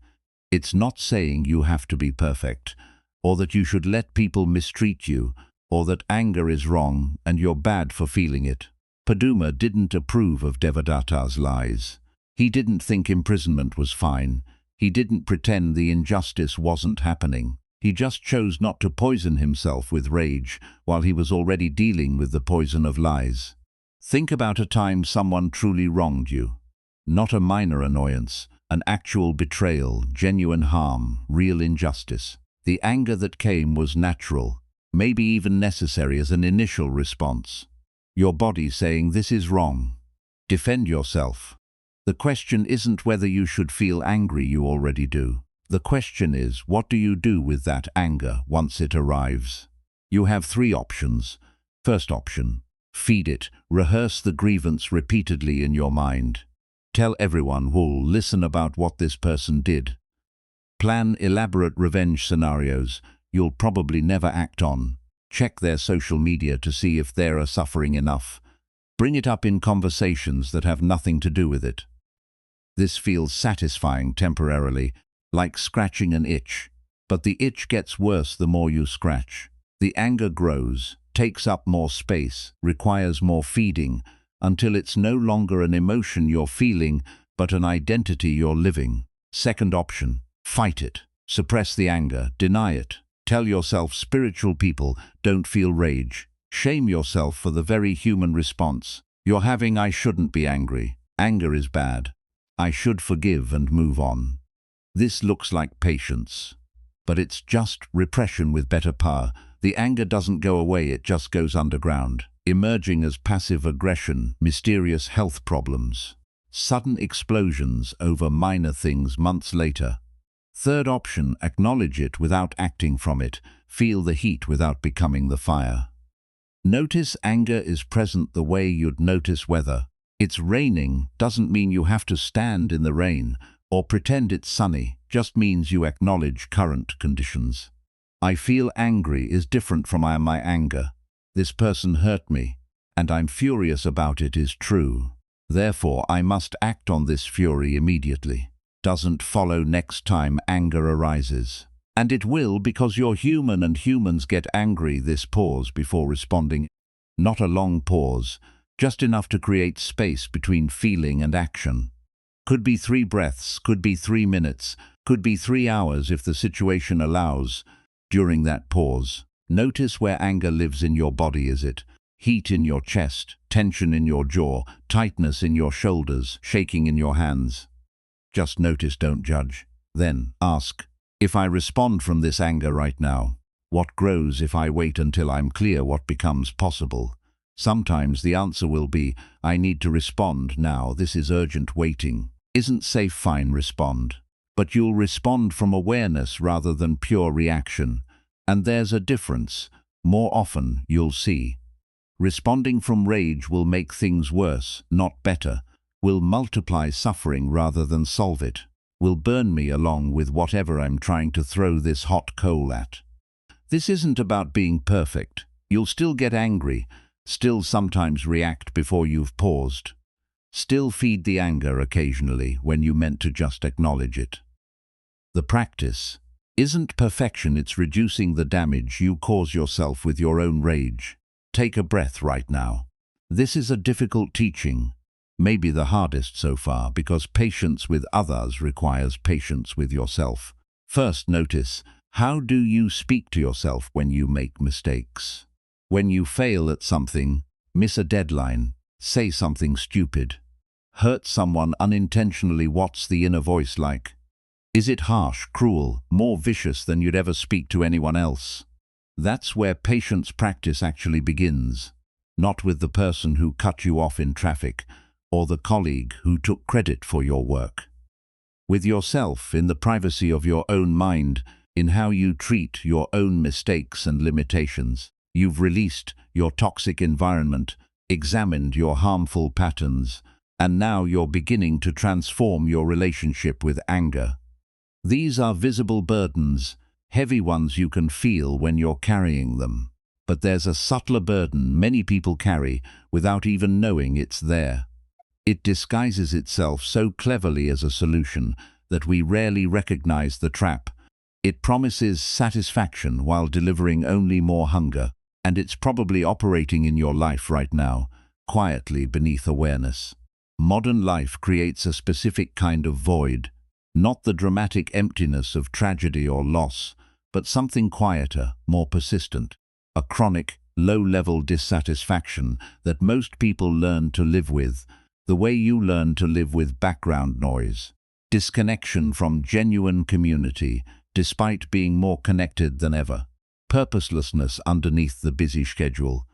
It's not saying you have to be perfect, or that you should let people mistreat you, or that anger is wrong and you're bad for feeling it. Paduma didn't approve of Devadatta's lies. He didn't think imprisonment was fine. He didn't pretend the injustice wasn't happening. He just chose not to poison himself with rage while he was already dealing with the poison of lies. Think about a time someone truly wronged you. Not a minor annoyance, an actual betrayal, genuine harm, real injustice. The anger that came was natural. maybe even necessary as an initial response. Your body saying this is wrong. Defend yourself. The question isn't whether you should feel angry, you already do. The question is, what do you do with that anger once it arrives? You have three options. First option, feed it, rehearse the grievance repeatedly in your mind. Tell everyone who'll listen about what this person did. Plan elaborate revenge scenarios you'll probably never act on. Check their social media to see if they're suffering enough. Bring it up in conversations that have nothing to do with it. This feels satisfying temporarily, like scratching an itch. But the itch gets worse the more you scratch. The anger grows, takes up more space, requires more feeding, until it's no longer an emotion you're feeling, but an identity you're living. Second option, fight it. Suppress the anger, deny it. Tell yourself spiritual people don't feel rage. Shame yourself for the very human response. You're having I shouldn't be angry. Anger is bad. I should forgive and move on. This looks like patience, but it's just repression with better power. The anger doesn't go away, it just goes underground, emerging as passive aggression, mysterious health problems, sudden explosions over minor things months later. Third option, acknowledge it without acting from it. Feel the heat without becoming the fire. Notice anger is present the way you'd notice weather. It's raining doesn't mean you have to stand in the rain or pretend it's sunny, just means you acknowledge current conditions. I feel angry is different from my anger. This person hurt me, and I'm furious about it is true. Therefore, I must act on this fury immediately. Doesn't follow next time anger arises. And it will, because you're human and humans get angry. This pause before responding. Not a long pause, just enough to create space between feeling and action. Could be 3 breaths, could be 3 minutes, could be 3 hours if the situation allows. During that pause, notice where anger lives in your body. Is it heat in your chest, tension in your jaw, tightness in your shoulders, shaking in your hands? Just notice, don't judge. Then ask, if I respond from this anger right now, what grows? If I wait until I'm clear, what becomes possible? Sometimes the answer will be, I need to respond now. This is urgent. Waiting isn't safe. Fine, respond. But you'll respond from awareness rather than pure reaction. And there's a difference. More often, you'll see. Responding from rage will make things worse, not better. Will multiply suffering rather than solve it. Will burn me along with whatever I'm trying to throw this hot coal at. This isn't about being perfect. You'll still get angry, still sometimes react before you've paused. Still feed the anger occasionally when you meant to just acknowledge it. The practice isn't perfection, it's reducing the damage you cause yourself with your own rage. Take a breath right now. This is a difficult teaching, maybe the hardest so far, because patience with others requires patience with yourself. First, notice, how do you speak to yourself when you make mistakes? When you fail at something, miss a deadline, say something stupid, hurt someone unintentionally, what's the inner voice like? Is it harsh, cruel, more vicious than you'd ever speak to anyone else? That's where patience practice actually begins, not with the person who cut you off in traffic or the colleague who took credit for your work. With yourself, in the privacy of your own mind, in how you treat your own mistakes and limitations. You've released your toxic environment, examined your harmful patterns, and now you're beginning to transform your relationship with anger. These are visible burdens, heavy ones you can feel when you're carrying them. But there's a subtler burden many people carry without even knowing it's there. It disguises itself so cleverly as a solution that we rarely recognize the trap. It promises satisfaction while delivering only more hunger, and it's probably operating in your life right now, quietly beneath awareness. Modern life creates a specific kind of void, not the dramatic emptiness of tragedy or loss, but something quieter, more persistent, a chronic, low-level dissatisfaction that most people learn to live with, the way you learn to live with background noise. Disconnection from genuine community, despite being more connected than ever. purposelessness underneath the busy schedule,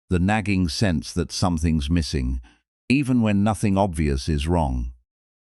the nagging sense that something's missing, even when nothing obvious is wrong.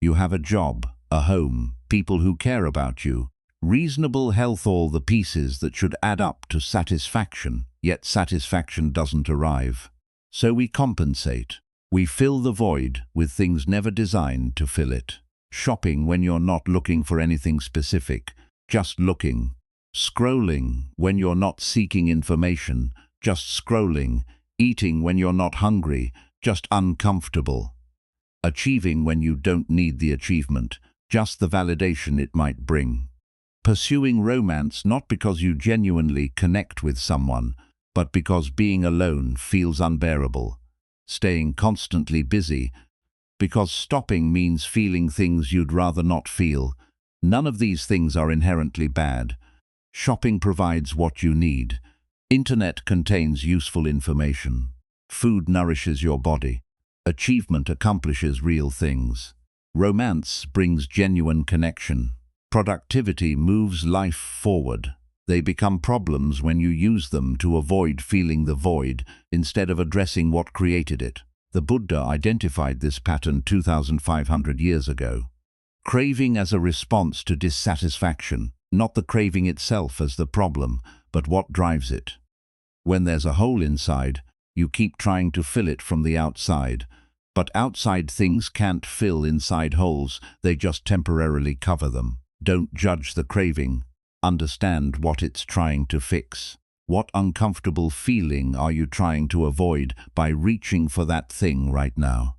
You have a job, a home, people who care about you, reasonable health, all the pieces that should add up to satisfaction, yet satisfaction doesn't arrive. So we compensate. We fill the void with things never designed to fill it. Shopping when you're not looking for anything specific, just looking. Scrolling when you're not seeking information, just scrolling. Eating when you're not hungry, just uncomfortable. Achieving when you don't need the achievement, just the validation it might bring. Pursuing romance not because you genuinely connect with someone, but because being alone feels unbearable. Staying constantly busy because stopping means feeling things you'd rather not feel. None of these things are inherently bad. Shopping provides what you need. Internet contains useful information. Food nourishes your body. Achievement accomplishes real things. Romance brings genuine connection. Productivity moves life forward. They become problems when you use them to avoid feeling the void instead of addressing what created it. The Buddha identified this pattern 2,500 years ago. Craving as a response to dissatisfaction, not the craving itself as the problem, but what drives it. When there's a hole inside, you keep trying to fill it from the outside. But outside things can't fill inside holes, they just temporarily cover them. Don't judge the craving. Understand what it's trying to fix. What uncomfortable feeling are you trying to avoid by reaching for that thing right now?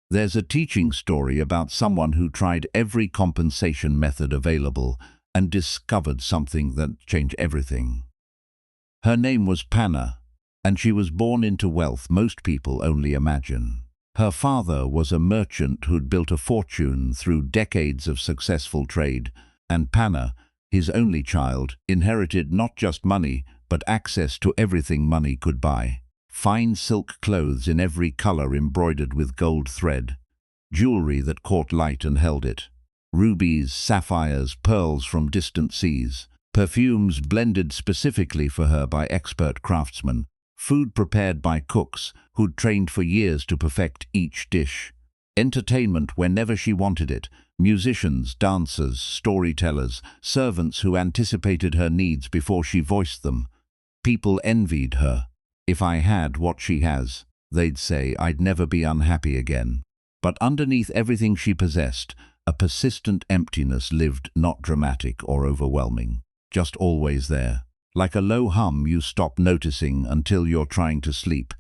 There's a teaching story about someone who tried every compensation method available and discovered something that changed everything. Her name was Panna, and she was born into wealth most people only imagine. Her father was a merchant who'd built a fortune through decades of successful trade, and Panna, his only child, inherited not just money, but access to everything money could buy. Fine silk clothes in every color embroidered with gold thread, jewelry that caught light and held it, rubies, sapphires, pearls from distant seas, perfumes blended specifically for her by expert craftsmen, food prepared by cooks who'd trained for years to perfect each dish, entertainment whenever she wanted it, musicians, dancers, storytellers, servants who anticipated her needs before she voiced them. People envied her. If I had what she has, they'd say I'd never be unhappy again. But underneath everything she possessed, a persistent emptiness lived, not dramatic or overwhelming, just always there. Like a low hum you stop noticing until you're trying to sleep,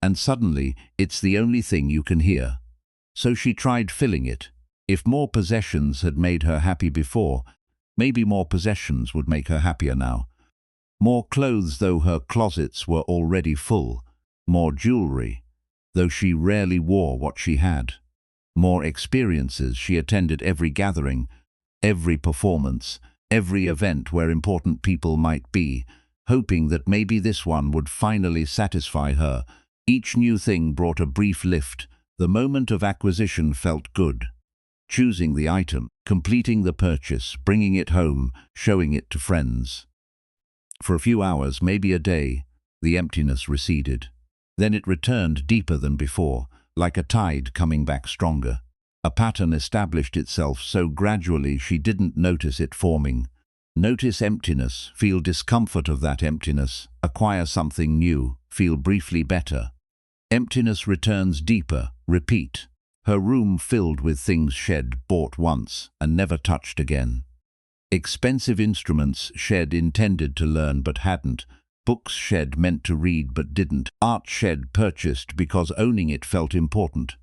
and suddenly it's the only thing you can hear. So she tried filling it. If more possessions had made her happy before, maybe more possessions would make her happier now. More clothes, though her closets were already full. More jewelry, though she rarely wore what she had. More experiences. She attended every gathering, every performance, every event where important people might be, hoping that maybe this one would finally satisfy her. Each new thing brought a brief lift. The moment of acquisition felt good. Choosing the item, completing the purchase, bringing it home, showing it to friends. For a few hours, maybe a day, the emptiness receded. Then it returned deeper than before, like a tide coming back stronger. A pattern established itself so gradually she didn't notice it forming. Notice emptiness, feel discomfort of that emptiness, acquire something new, feel briefly better. Emptiness returns deeper, repeat. Her room filled with things shed, bought once, and never touched again. Expensive instruments shed, intended to learn but hadn't. Books shed, meant to read but didn't. Art shed, purchased because owning it felt important,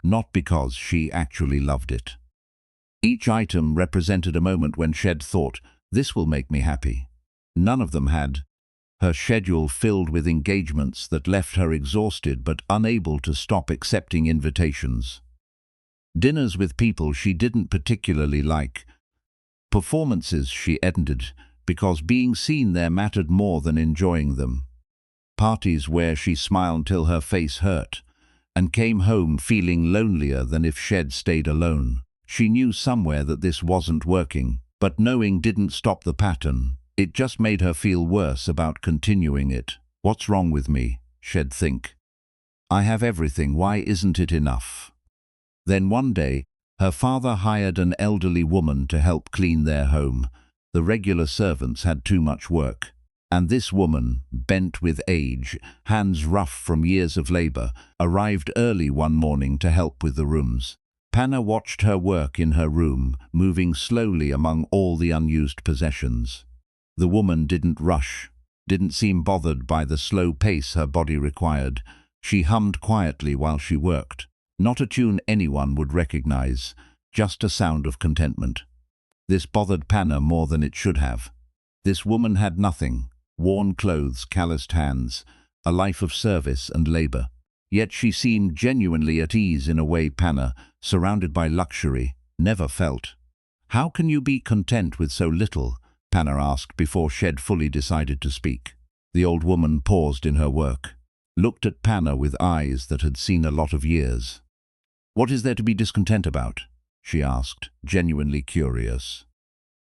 not because she actually loved it. Each item represented a moment when Shed thought, "This will make me happy." None of them had. Her schedule filled with engagements that left her exhausted but unable to stop accepting invitations. Dinners with people she didn't particularly like. Performances she ended because being seen there mattered more than enjoying them. Parties where she smiled till her face hurt, and came home feeling lonelier than if Shed stayed alone. She knew somewhere that this wasn't working, but knowing didn't stop the pattern. It just made her feel worse about continuing it. What's wrong with me? She'd think. I have everything, why isn't it enough? Then one day, her father hired an elderly woman to help clean their home. The regular servants had too much work. And this woman, bent with age, hands rough from years of labor, arrived early one morning to help with the rooms. Panna watched her work in her room, moving slowly among all the unused possessions. The woman didn't rush, didn't seem bothered by the slow pace her body required. She hummed quietly while she worked. Not a tune anyone would recognize, just a sound of contentment. This bothered Panna more than it should have. This woman had nothing, worn clothes, calloused hands, a life of service and labor. Yet she seemed genuinely at ease in a way Panna, surrounded by luxury, never felt. How can you be content with so little? Panna asked before Shed fully decided to speak. The old woman paused in her work, looked at Panna with eyes that had seen a lot of years. What is there to be discontent about? She asked, genuinely curious.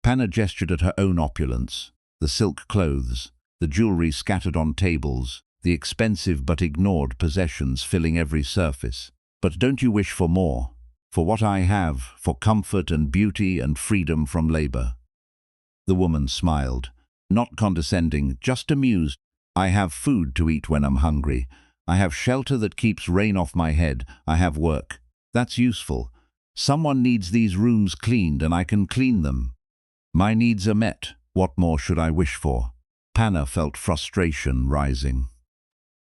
Panna gestured at her own opulence, the silk clothes, the jewelry scattered on tables, the expensive but ignored possessions filling every surface. But don't you wish for more? For what I have, for comfort and beauty and freedom from labor? The woman smiled, not condescending, just amused. I have food to eat when I'm hungry. I have shelter that keeps rain off my head. I have work. That's useful. Someone needs these rooms cleaned and I can clean them. My needs are met. What more should I wish for? Panna felt frustration rising.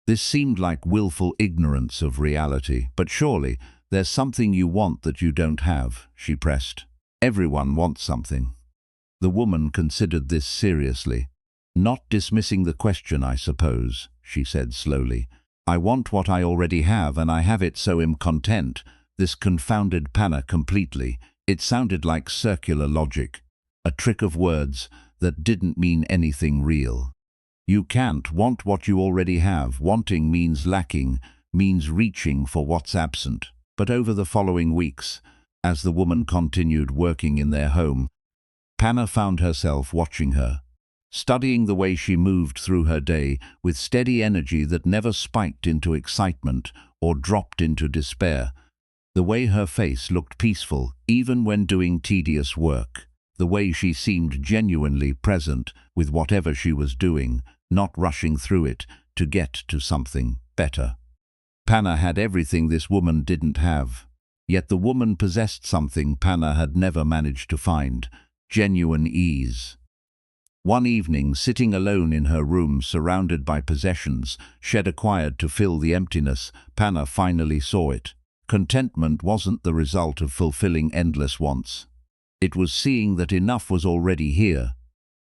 This seemed like willful ignorance of reality, but surely there's something you want that you don't have, she pressed. Everyone wants something. The woman considered this seriously. Not dismissing the question, I suppose, she said slowly. I want what I already have, and I have it, so am content. This confounded Panna completely. It sounded like circular logic, a trick of words that didn't mean anything real. You can't want what you already have. Wanting means lacking, means reaching for what's absent. But over the following weeks, as the woman continued working in their home, Panna found herself watching her, studying the way she moved through her day with steady energy that never spiked into excitement or dropped into despair. The way her face looked peaceful, even when doing tedious work. The way she seemed genuinely present with whatever she was doing, not rushing through it to get to something better. Panna had everything this woman didn't have. Yet the woman possessed something Panna had never managed to find: genuine ease. One evening, sitting alone in her room surrounded by possessions she'd acquired to fill the emptiness, Panna finally saw it. Contentment wasn't the result of fulfilling endless wants. It was seeing that enough was already here.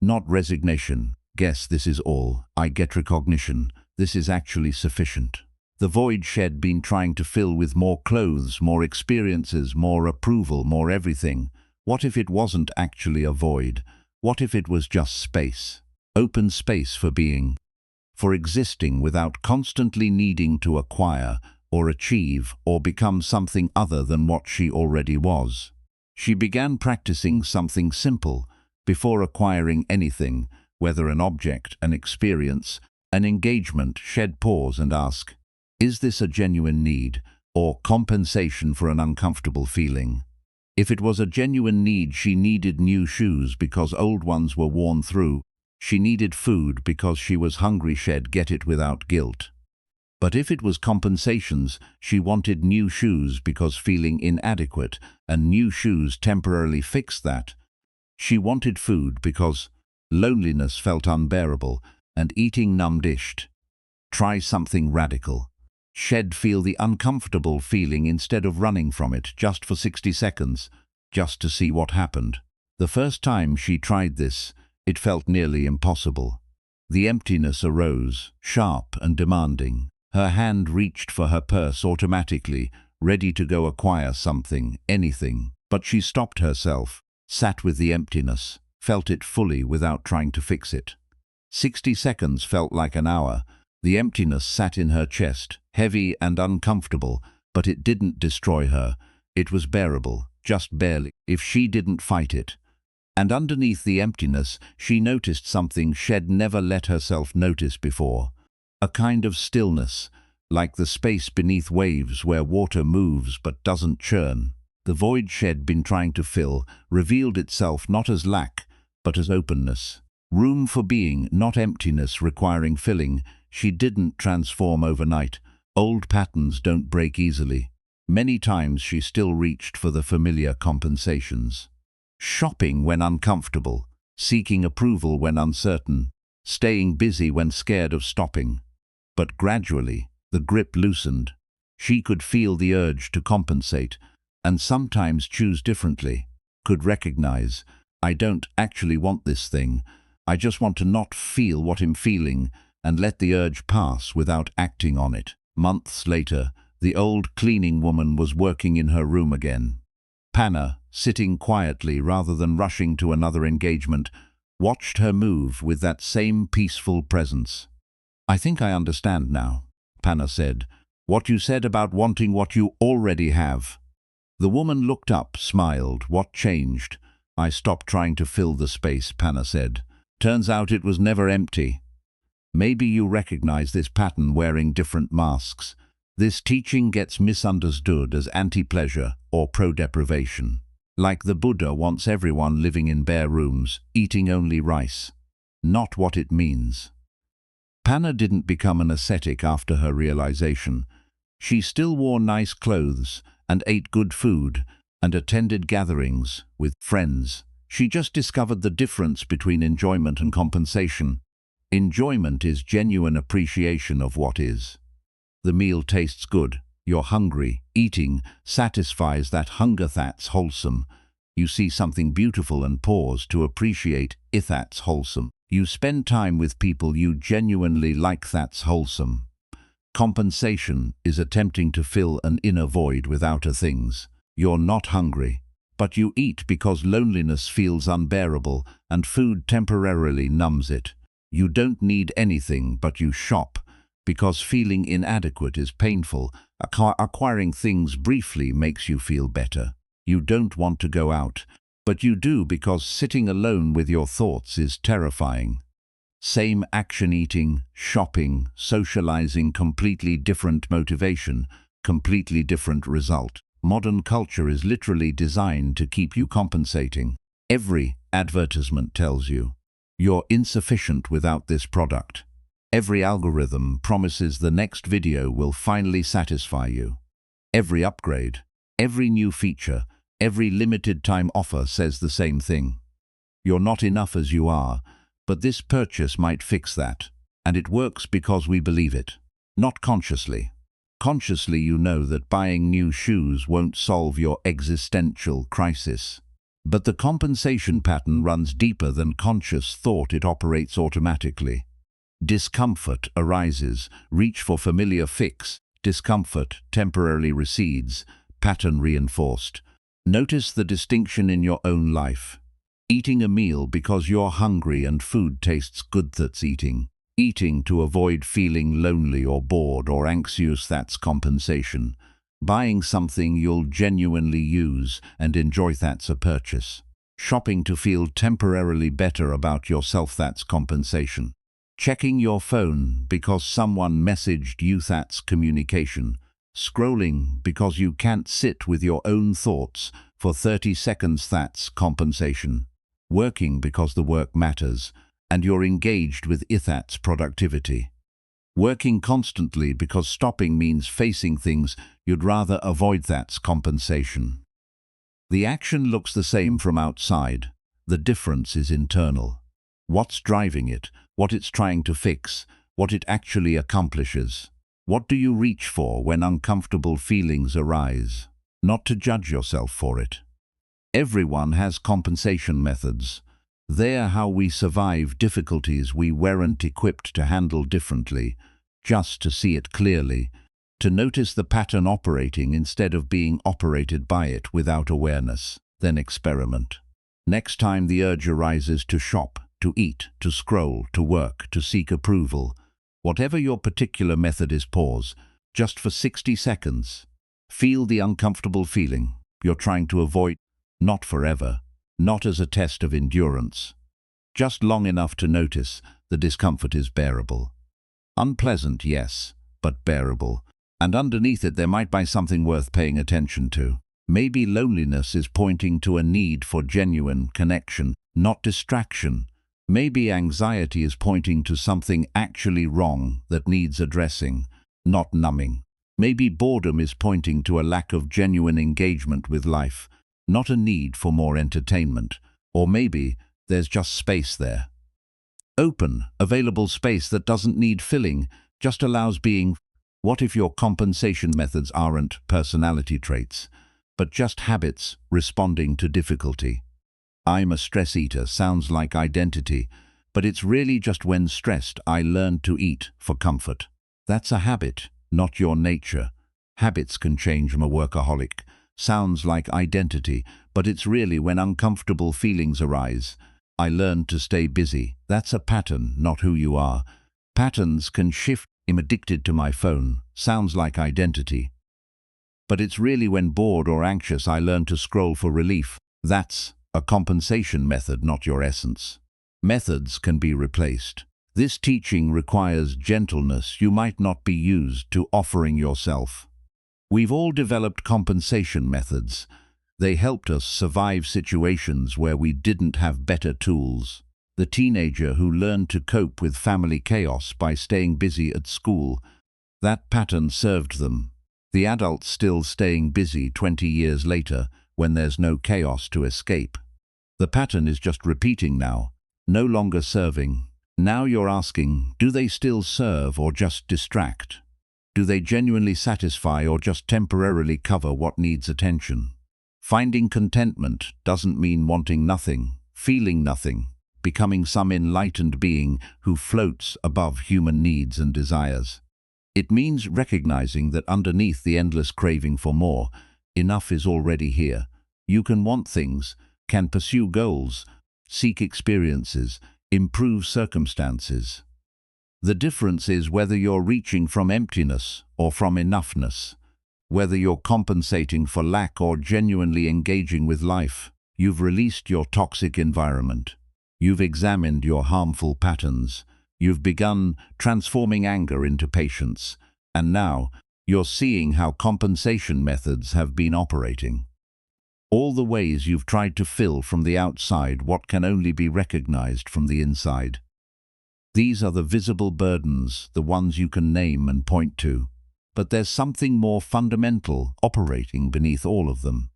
Not resignation. Guess this is all. I get recognition. This is actually sufficient. The void she'd been trying to fill with more clothes, more experiences, more approval, more everything. What if it wasn't actually a void? What if it was just space? Open space for being, for existing without constantly needing to acquire or achieve or become something other than what she already was. She began practicing something simple before acquiring anything, whether an object, an experience, an engagement. She'd pause and ask, is this a genuine need or compensation for an uncomfortable feeling? If it was a genuine need, she needed new shoes because old ones were worn through. She needed food because she was hungry. She'd get it without guilt. But if it was compensations, she wanted new shoes because feeling inadequate, and new shoes temporarily fixed that. She wanted food because loneliness felt unbearable, and eating numbed it. Try something radical. She'd feel the uncomfortable feeling instead of running from it, just for 60 seconds, just to see what happened. The first time she tried this, it felt nearly impossible. The emptiness arose, sharp and demanding. Her hand reached for her purse automatically, ready to go acquire something, anything. But she stopped herself, sat with the emptiness, felt it fully without trying to fix it. 60 seconds felt like an hour. The emptiness sat in her chest, heavy and uncomfortable, but it didn't destroy her. It was bearable, just barely. If she didn't fight it, And underneath the emptiness, she noticed something she'd never let herself notice before. A kind of stillness, like the space beneath waves where water moves but doesn't churn. The void she'd been trying to fill revealed itself not as lack, but as openness. Room for being, not emptiness requiring filling. She didn't transform overnight. Old patterns don't break easily. Many times she still reached for the familiar compensations. Shopping when uncomfortable, seeking approval when uncertain, staying busy when scared of stopping. But gradually, the grip loosened. She could feel the urge to compensate, and sometimes choose differently. Could recognize, I don't actually want this thing. I just want to not feel what I'm feeling, and let the urge pass without acting on it. Months later, the old cleaning woman was working in her room again. Panna, sitting quietly rather than rushing to another engagement, watched her move with that same peaceful presence. I think I understand now, Panna said. What you said about wanting what you already have. The woman looked up, smiled. What changed? I stopped trying to fill the space, Panna said. Turns out it was never empty. Maybe you recognize this pattern wearing different masks. This teaching gets misunderstood as anti-pleasure or pro-deprivation. Like the Buddha wants everyone living in bare rooms, eating only rice. Not what it means. Panna didn't become an ascetic after her realization. She still wore nice clothes and ate good food and attended gatherings with friends. She just discovered the difference between enjoyment and compensation. Enjoyment is genuine appreciation of what is. The meal tastes good. You're hungry. Eating satisfies that hunger. That's wholesome. You see something beautiful and pause to appreciate it. That's wholesome. You spend time with people you genuinely like. That's wholesome. Compensation is attempting to fill an inner void with outer things. You're not hungry, but you eat because loneliness feels unbearable and food temporarily numbs it. You don't need anything, but you shop because feeling inadequate is painful. Acquiring things briefly makes you feel better. You don't want to go out, but you do because sitting alone with your thoughts is terrifying. Same action: eating, shopping, socializing, completely different motivation, completely different result. Modern culture is literally designed to keep you compensating. Every advertisement tells you, you're insufficient without this product. Every algorithm promises the next video will finally satisfy you. Every upgrade, every new feature, every limited time offer says the same thing. You're not enough as you are, but this purchase might fix that. And it works because we believe it. Not consciously. Consciously you know that buying new shoes won't solve your existential crisis. But the compensation pattern runs deeper than conscious thought. It operates automatically. Discomfort arises, reach for familiar fix. Discomfort temporarily recedes, pattern reinforced. Notice the distinction in your own life. Eating a meal because you're hungry and food tastes good. That's eating. Eating to avoid feeling lonely or bored or anxious. That's compensation. Buying something you'll genuinely use and enjoy. That's a purchase. Shopping to feel temporarily better about yourself. That's compensation. Checking your phone because someone messaged you. That's communication. Scrolling because you can't sit with your own thoughts for 30 seconds. That's compensation. Working because the work matters and you're engaged with it. That's productivity. Working constantly because stopping means facing things you'd rather avoid. That's compensation. The action looks the same from outside. The difference is internal. What's driving it, what it's trying to fix, what it actually accomplishes. What do you reach for when uncomfortable feelings arise? Not to judge yourself for it. Everyone has compensation methods. They're how we survive difficulties we weren't equipped to handle differently, just to see it clearly, to notice the pattern operating instead of being operated by it without awareness. Then experiment. Next time the urge arises to shop, to eat, to scroll, to work, to seek approval, whatever your particular method is, pause, just for 60 seconds. Feel the uncomfortable feeling you're trying to avoid. Not forever, not as a test of endurance. Just long enough to notice the discomfort is bearable. Unpleasant, yes, but bearable. And underneath it there might be something worth paying attention to. Maybe loneliness is pointing to a need for genuine connection, not distraction. Maybe anxiety is pointing to something actually wrong that needs addressing, not numbing. Maybe boredom is pointing to a lack of genuine engagement with life, not a need for more entertainment. Or maybe there's just space there. Open, available space that doesn't need filling, just allows being. What if your compensation methods aren't personality traits, but just habits responding to difficulty? I'm a stress eater sounds like identity, but it's really just when stressed I learn to eat for comfort. That's a habit, not your nature. Habits can change from a workaholic. Sounds like identity, but it's really when uncomfortable feelings arise. I learned to stay busy. That's a pattern, not who you are. Patterns can shift. I'm addicted to my phone. Sounds like identity. But it's really when bored or anxious I learn to scroll for relief. That's a compensation method, not your essence. Methods can be replaced. This teaching requires gentleness you might not be used to offering yourself. We've all developed compensation methods. They helped us survive situations where we didn't have better tools. The teenager who learned to cope with family chaos by staying busy at school, that pattern served them. The adult still staying busy 20 years later when there's no chaos to escape. The pattern is just repeating now, no longer serving. Now you're asking, do they still serve or just distract? Do they genuinely satisfy or just temporarily cover what needs attention? Finding contentment doesn't mean wanting nothing, feeling nothing, becoming some enlightened being who floats above human needs and desires. It means recognizing that underneath the endless craving for more, enough is already here. You can want things, can pursue goals, seek experiences, improve circumstances. The difference is whether you're reaching from emptiness or from enoughness, whether you're compensating for lack or genuinely engaging with life. You've released your toxic environment. You've examined your harmful patterns. You've begun transforming anger into patience. And now, you're seeing how compensation methods have been operating. All the ways you've tried to fill from the outside what can only be recognized from the inside. These are the visible burdens, the ones you can name and point to. But there's something more fundamental operating beneath all of them.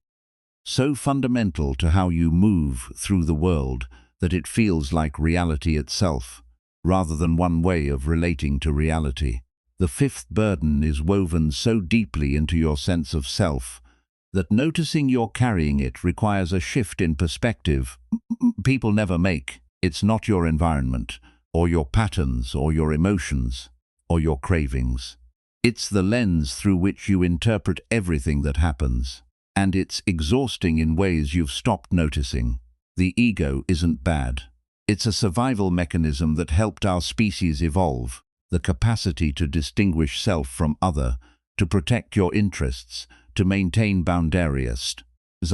So fundamental to how you move through the world that it feels like reality itself, rather than one way of relating to reality. The fifth burden is woven so deeply into your sense of self that noticing you're carrying it requires a shift in perspective people never make. It's not your environment, or your patterns, or your emotions, or your cravings. It's the lens through which you interpret everything that happens. And it's exhausting in ways you've stopped noticing. The ego isn't bad. It's a survival mechanism that helped our species evolve. The capacity to distinguish self from other, to protect your interests, to maintain boundaries,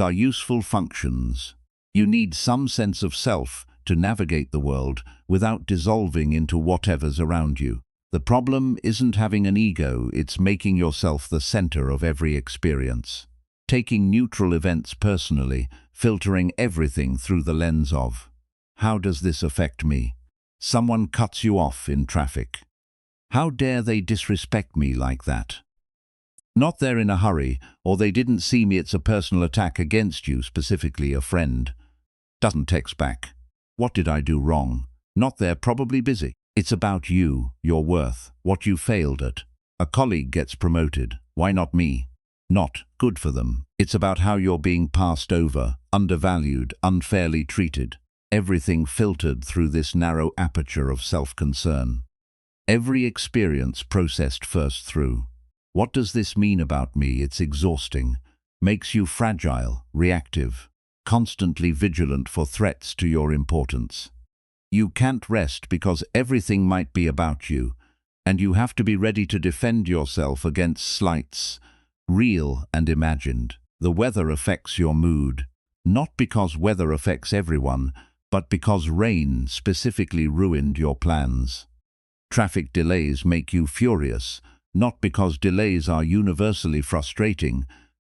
are useful functions. You need some sense of self to navigate the world without dissolving into whatever's around you. The problem isn't having an ego, it's making yourself the center of every experience. Taking neutral events personally, filtering everything through the lens of, how does this affect me? Someone cuts you off in traffic. How dare they disrespect me like that? Not they're in a hurry, or they didn't see me, it's a personal attack against you, specifically a friend. Doesn't text back. What did I do wrong? Not they're probably busy. It's about you, your worth, what you failed at. A colleague gets promoted. Why not me? Not good for them. It's about how you're being passed over, undervalued, unfairly treated. Everything filtered through this narrow aperture of self-concern. Every experience processed first through. What does this mean about me? It's exhausting. Makes you fragile, reactive, constantly vigilant for threats to your importance. You can't rest because everything might be about you, and you have to be ready to defend yourself against slights, real and imagined. The weather affects your mood. Not because weather affects everyone, but because rain specifically ruined your plans. Traffic delays make you furious, not because delays are universally frustrating,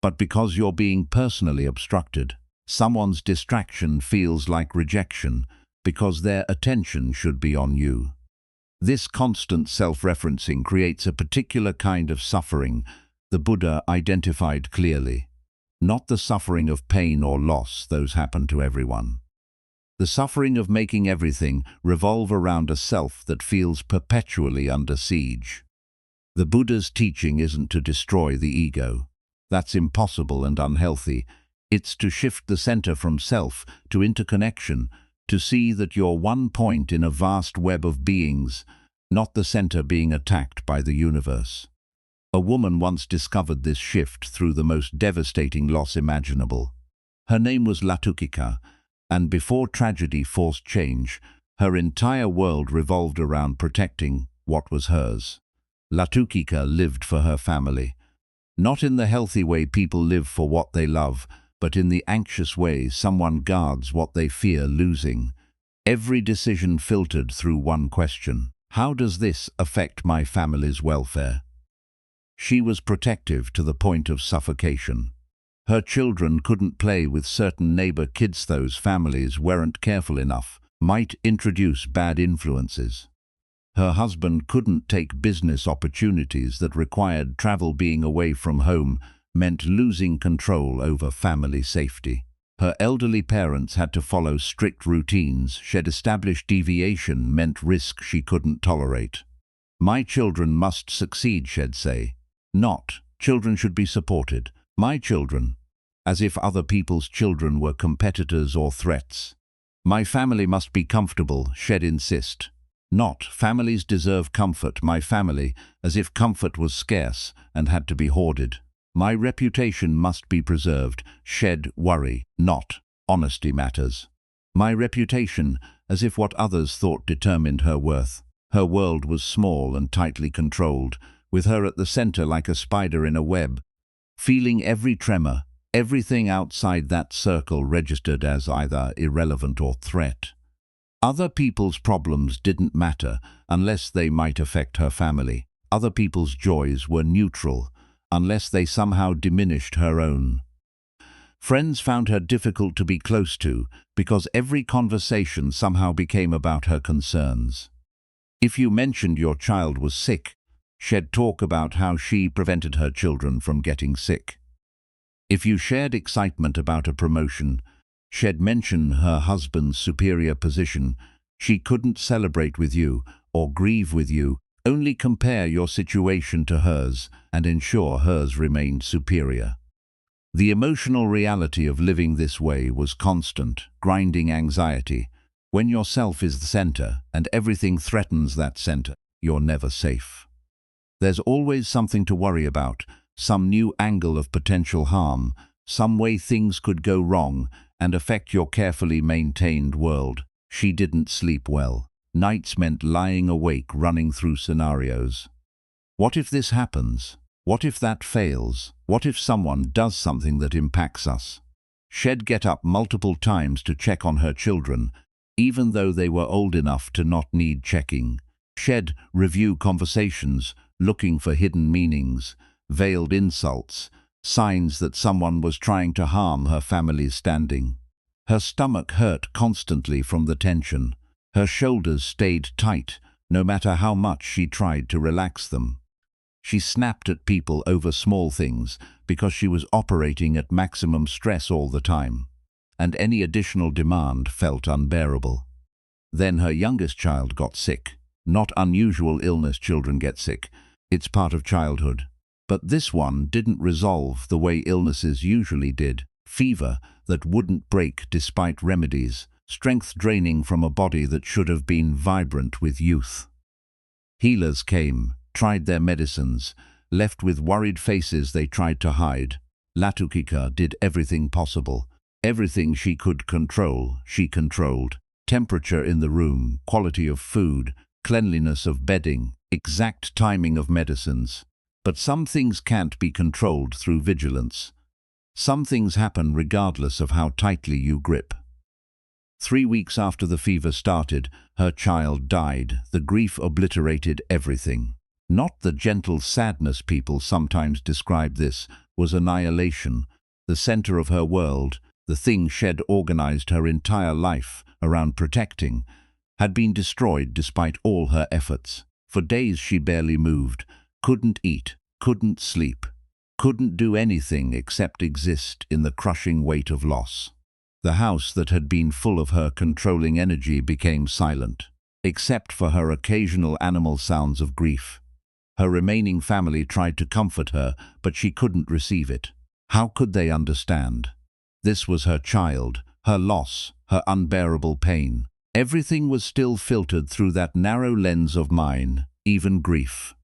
but because you're being personally obstructed. Someone's distraction feels like rejection, because their attention should be on you. This constant self-referencing creates a particular kind of suffering the Buddha identified clearly. Not the suffering of pain or loss, those happen to everyone. The suffering of making everything revolve around a self that feels perpetually under siege. The Buddha's teaching isn't to destroy the ego. That's impossible and unhealthy. It's to shift the center from self to interconnection, to see that you're one point in a vast web of beings, not the center being attacked by the universe. A woman once discovered this shift through the most devastating loss imaginable. Her name was Latukika, and before tragedy forced change, her entire world revolved around protecting what was hers. Latukika lived for her family. Not in the healthy way people live for what they love, but in the anxious way someone guards what they fear losing. Every decision filtered through one question: how does this affect my family's welfare? She was protective to the point of suffocation. Her children couldn't play with certain neighbor kids. Those families weren't careful enough, might introduce bad influences. Her husband couldn't take business opportunities that required travel. Being away from home meant losing control over family safety. Her elderly parents had to follow strict routines. She'd established deviation meant risk she couldn't tolerate. My children must succeed, she'd say. Not, children should be supported. My children. As if other people's children were competitors or threats. My family must be comfortable, she'd insist. Not, families deserve comfort. My family, as if comfort was scarce and had to be hoarded. My reputation must be preserved, she'd worry. Not, honesty matters. My reputation, as if what others thought determined her worth. Her world was small and tightly controlled, with her at the center like a spider in a web. Feeling every tremor, everything outside that circle registered as either irrelevant or threat. Other people's problems didn't matter unless they might affect her family. Other people's joys were neutral unless they somehow diminished her own. Friends found her difficult to be close to because every conversation somehow became about her concerns. If you mentioned your child was sick, she'd talk about how she prevented her children from getting sick. If you shared excitement about a promotion, she'd mention her husband's superior position. She couldn't celebrate with you or grieve with you, only compare your situation to hers and ensure hers remained superior. The emotional reality of living this way was constant, grinding anxiety. When yourself is the center and everything threatens that center, you're never safe. There's always something to worry about, some new angle of potential harm, some way things could go wrong and affect your carefully maintained world. She didn't sleep well. Nights meant lying awake, running through scenarios. What if this happens? What if that fails? What if someone does something that impacts us? She'd get up multiple times to check on her children, even though they were old enough to not need checking. She'd review conversations, looking for hidden meanings, veiled insults, signs that someone was trying to harm her family's standing. Her stomach hurt constantly from the tension. Her shoulders stayed tight, no matter how much she tried to relax them. She snapped at people over small things because she was operating at maximum stress all the time, and any additional demand felt unbearable. Then her youngest child got sick. Not unusual illness, children get sick. It's part of childhood. But this one didn't resolve the way illnesses usually did. Fever that wouldn't break despite remedies. Strength draining from a body that should have been vibrant with youth. Healers came, tried their medicines, left with worried faces they tried to hide. Latukika did everything possible. Everything she could control, she controlled. Temperature in the room, quality of food, cleanliness of bedding, exact timing of medicines. But some things can't be controlled through vigilance. Some things happen regardless of how tightly you grip. 3 weeks after the fever started, her child died. The grief obliterated everything. Not the gentle sadness people sometimes describe this, was annihilation. The center of her world, the thing she'd organized her entire life around protecting, had been destroyed despite all her efforts. For days she barely moved, couldn't eat, couldn't sleep, couldn't do anything except exist in the crushing weight of loss. The house that had been full of her controlling energy became silent, except for her occasional animal sounds of grief. Her remaining family tried to comfort her, but she couldn't receive it. How could they understand? This was her child, her loss, her unbearable pain. Everything was still filtered through that narrow lens of mine, even grief.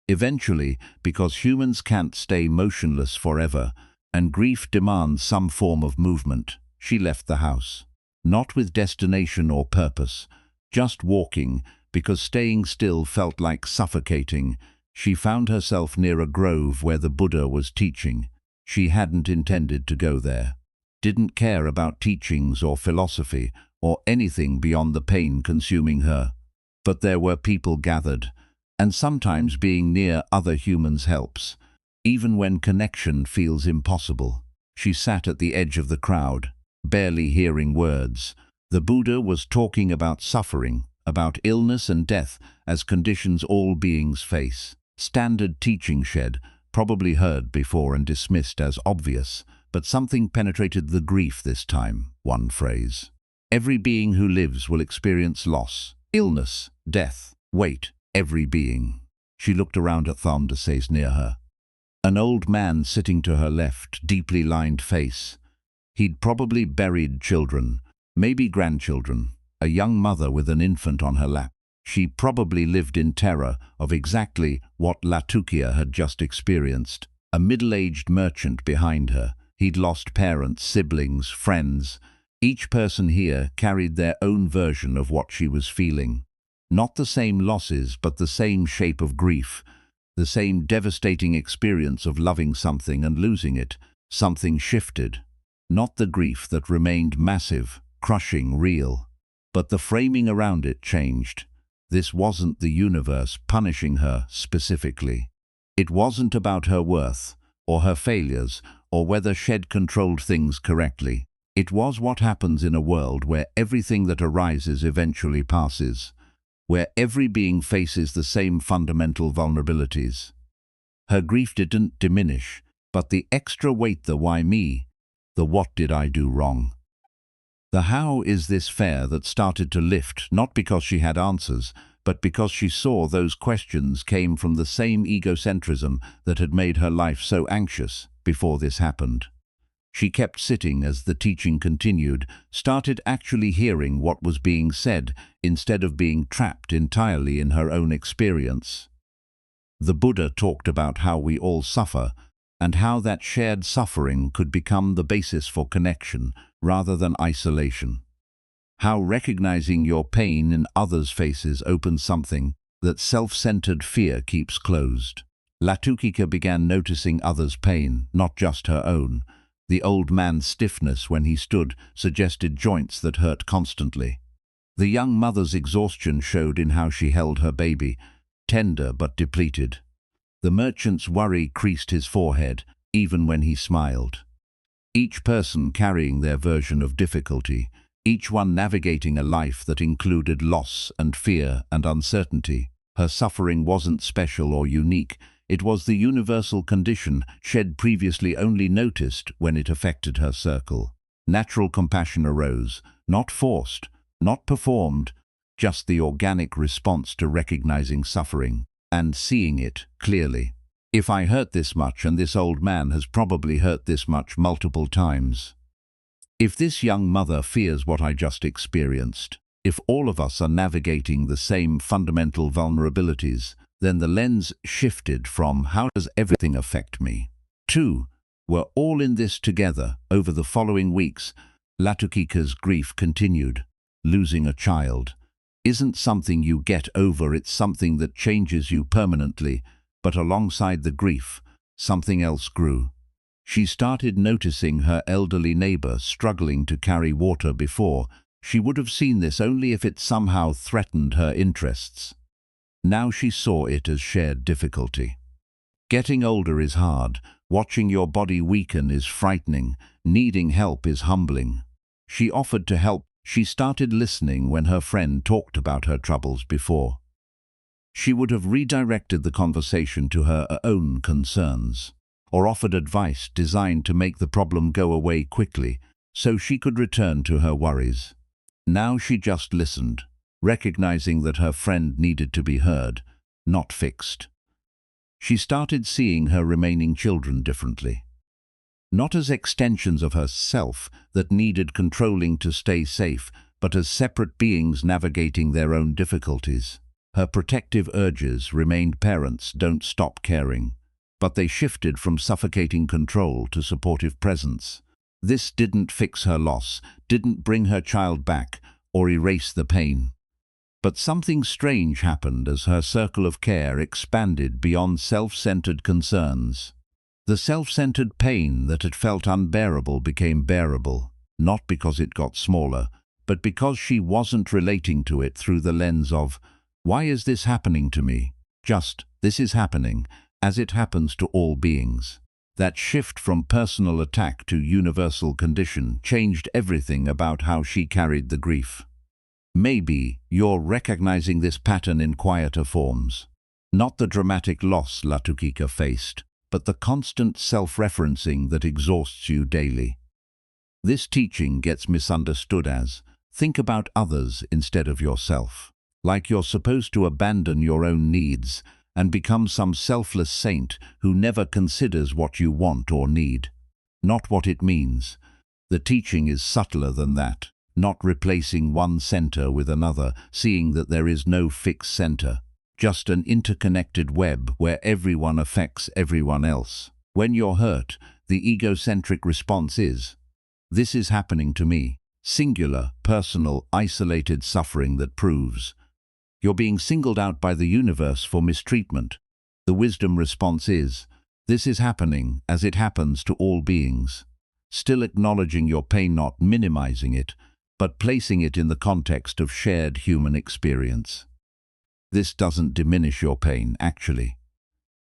Eventually, because humans can't stay motionless forever, and grief demands some form of movement, she left the house. Not with destination or purpose, just walking, because staying still felt like suffocating. She found herself near a grove where the Buddha was teaching. She hadn't intended to go there. Didn't care about teachings or philosophy, or anything beyond the pain consuming her. But there were people gathered, and sometimes being near other humans helps, even when connection feels impossible. She sat at the edge of the crowd, barely hearing words. The Buddha was talking about suffering, about illness and death as conditions all beings face. Standard teaching shed, probably heard before and dismissed as obvious, but something penetrated the grief this time. One phrase. Every being who lives will experience loss, illness, death. Wait, every being. She looked around at Thamdases near her. An old man sitting to her left, deeply lined face. He'd probably buried children, maybe grandchildren, a young mother with an infant on her lap. She probably lived in terror of exactly what Latukia had just experienced. A middle-aged merchant behind her. He'd lost parents, siblings, friends. Each person here carried their own version of what she was feeling. Not the same losses, but the same shape of grief. The same devastating experience of loving something and losing it. Something shifted. Not the grief that remained massive, crushing, real. But the framing around it changed. This wasn't the universe punishing her specifically. It wasn't about her worth, or her failures, or whether she'd controlled things correctly. It was what happens in a world where everything that arises eventually passes, where every being faces the same fundamental vulnerabilities. Her grief didn't diminish, but the extra weight, the why me, the what did I do wrong. The how is this fair that started to lift, not because she had answers, but because she saw those questions came from the same egocentrism that had made her life so anxious before this happened. She kept sitting as the teaching continued, started actually hearing what was being said instead of being trapped entirely in her own experience. The Buddha talked about how we all suffer, and how that shared suffering could become the basis for connection rather than isolation. How recognizing your pain in others' faces opens something that self-centered fear keeps closed. Latukika began noticing others' pain, not just her own. The old man's stiffness when he stood suggested joints that hurt constantly. The young mother's exhaustion showed in how she held her baby, tender but depleted. The merchant's worry creased his forehead, even when he smiled. Each person carrying their version of difficulty, each one navigating a life that included loss and fear and uncertainty. Her suffering wasn't special or unique. It was the universal condition she'd previously only noticed when it affected her circle. Natural compassion arose, not forced, not performed, just the organic response to recognizing suffering and seeing it clearly. If I hurt this much, and this old man has probably hurt this much multiple times. If this young mother fears what I just experienced, if all of us are navigating the same fundamental vulnerabilities, then the lens shifted from how does everything affect me to we're all in this together. Over the following weeks, Latukika's grief continued. Losing a child isn't something you get over, it's something that changes you permanently. But alongside the grief, something else grew. She started noticing her elderly neighbor struggling to carry water before. She would have seen this only if it somehow threatened her interests. Now she saw it as shared difficulty. Getting older is hard. Watching your body weaken is frightening. Needing help is humbling. She offered to help. She started listening when her friend talked about her troubles before. She would have redirected the conversation to her own concerns, or offered advice designed to make the problem go away quickly so she could return to her worries. Now she just listened, recognizing that her friend needed to be heard, not fixed. She started seeing her remaining children differently. Not as extensions of herself that needed controlling to stay safe, but as separate beings navigating their own difficulties. Her protective urges remained parents don't stop caring, but they shifted from suffocating control to supportive presence. This didn't fix her loss, didn't bring her child back, or erase the pain. But something strange happened as her circle of care expanded beyond self-centered concerns. The self-centered pain that had felt unbearable became bearable, not because it got smaller, but because she wasn't relating to it through the lens of, "Why is this happening to me?" Just, "This is happening," as it happens to all beings. That shift from personal attack to universal condition changed everything about how she carried the grief. Maybe you're recognizing this pattern in quieter forms. Not the dramatic loss Latukika faced, but the constant self-referencing that exhausts you daily. This teaching gets misunderstood as, think about others instead of yourself. Like you're supposed to abandon your own needs and become some selfless saint who never considers what you want or need. Not what it means. The teaching is subtler than that, not replacing one center with another, seeing that there is no fixed center, just an interconnected web where everyone affects everyone else. When you're hurt, the egocentric response is, "This is happening to me." Singular, personal, isolated suffering that proves you're being singled out by the universe for mistreatment. The wisdom response is, "This is happening as it happens to all beings." Still acknowledging your pain, not minimizing it, but placing it in the context of shared human experience. This doesn't diminish your pain, actually.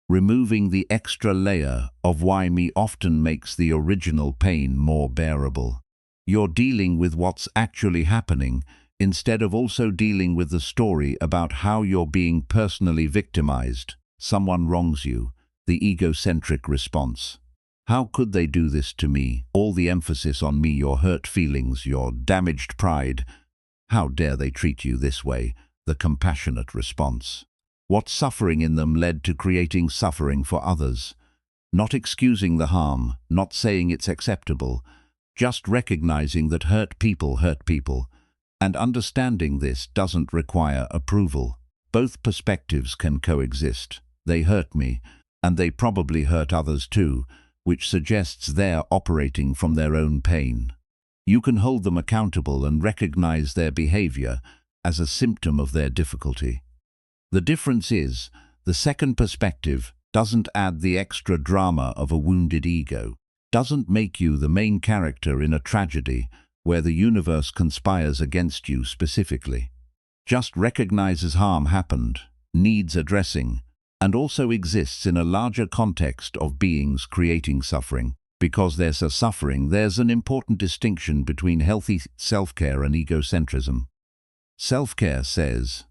Removing the extra layer of why me often makes the original pain more bearable. You're dealing with what's actually happening, instead of also dealing with the story about how you're being personally victimized. Someone wrongs you, the egocentric response. "How could they do this to me?" All the emphasis on me, your hurt feelings, your damaged pride. "How dare they treat you this way?" The compassionate response. What suffering in them led to creating suffering for others? Not excusing the harm, not saying it's acceptable, just recognizing that hurt people hurt people. And understanding this doesn't require approval. Both perspectives can coexist. They hurt me, and they probably hurt others too, which suggests they're operating from their own pain. You can hold them accountable and recognize their behavior as a symptom of their difficulty. The difference is, the second perspective doesn't add the extra drama of a wounded ego, doesn't make you the main character in a tragedy where the universe conspires against you specifically. Just recognizes harm happened, needs addressing, and also exists in a larger context of beings creating suffering. Because there's a suffering, there's an important distinction between healthy self-care and egocentrism. Self-care says,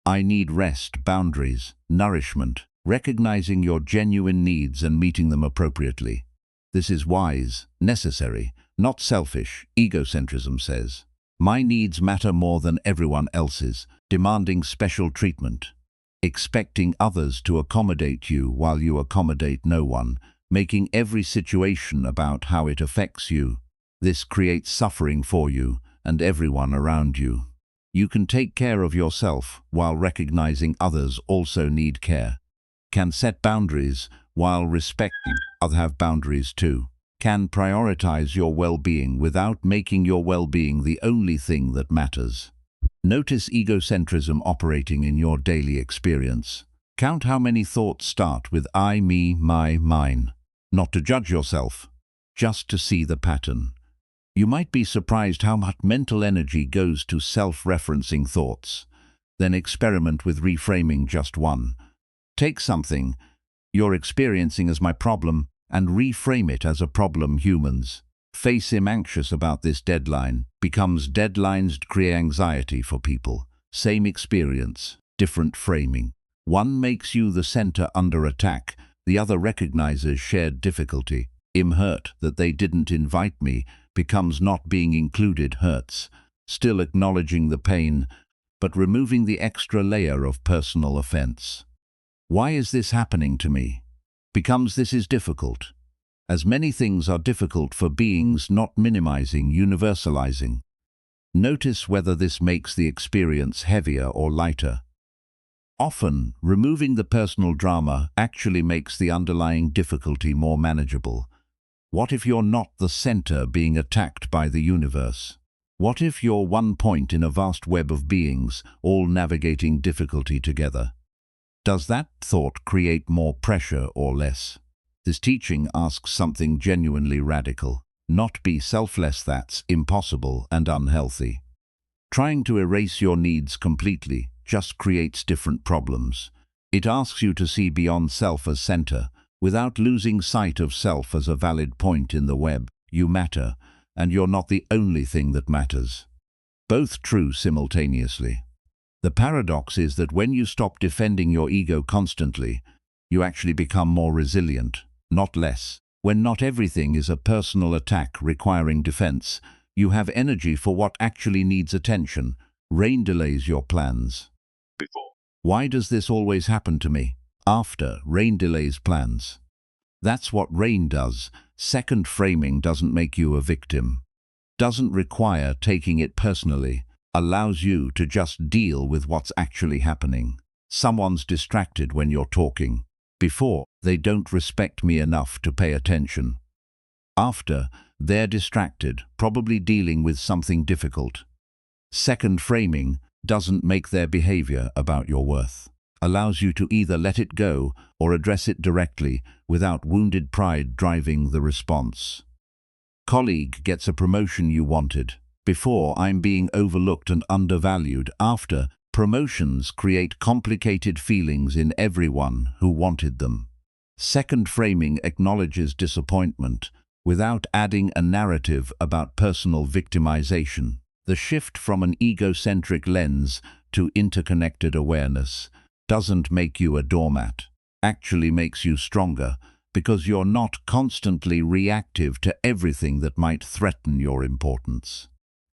"I need rest, boundaries, nourishment," recognizing your genuine needs and meeting them appropriately. This is wise, necessary, not selfish. Egocentrism says, "My needs matter more than everyone else's," demanding special treatment, expecting others to accommodate you while you accommodate no one, making every situation about how it affects you. This creates suffering for you and everyone around you. You can take care of yourself while recognizing others also need care. Can set boundaries while respecting others have boundaries too. Can prioritize your well-being without making your well-being the only thing that matters. Notice egocentrism operating in your daily experience. Count how many thoughts start with I, me, my, mine. Not to judge yourself, just to see the pattern. You might be surprised how much mental energy goes to self-referencing thoughts. Then experiment with reframing just one. Take something you're experiencing as my problem and reframe it as a problem humans face. Him anxious about this deadline becomes deadlines create anxiety for people. Same experience, different framing. One makes you the center under attack, the other recognizes shared difficulty. I'm hurt that they didn't invite me becomes not being included hurts, still acknowledging the pain, but removing the extra layer of personal offense. Why is this happening to me? Becomes this is difficult. As many things are difficult for beings, not minimizing, universalizing. Notice whether this makes the experience heavier or lighter. Often, removing the personal drama actually makes the underlying difficulty more manageable. What if you're not the center being attacked by the universe? What if you're one point in a vast web of beings, all navigating difficulty together? Does that thought create more pressure or less? This teaching asks something genuinely radical. Not be selfless, that's impossible and unhealthy. Trying to erase your needs completely just creates different problems. It asks you to see beyond self as center, without losing sight of self as a valid point in the web. You matter, and you're not the only thing that matters. Both true simultaneously. The paradox is that when you stop defending your ego constantly, you actually become more resilient, not less. When not everything is a personal attack requiring defense, you have energy for what actually needs attention. Rain delays your plans. Why does this always happen to me? After, rain delays plans. That's what rain does. Second framing doesn't make you a victim. Doesn't require taking it personally. Allows you to just deal with what's actually happening. Someone's distracted when you're talking. Before, they don't respect me enough to pay attention. After, they're distracted, probably dealing with something difficult. Second framing doesn't make their behavior about your worth. Allows you to either let it go or address it directly without wounded pride driving the response. Colleague gets a promotion you wanted. Before, I'm being overlooked and undervalued. After, promotions create complicated feelings in everyone who wanted them. Second framing acknowledges disappointment without adding a narrative about personal victimization. The shift from an egocentric lens to interconnected awareness doesn't make you a doormat, actually makes you stronger, because you're not constantly reactive to everything that might threaten your importance.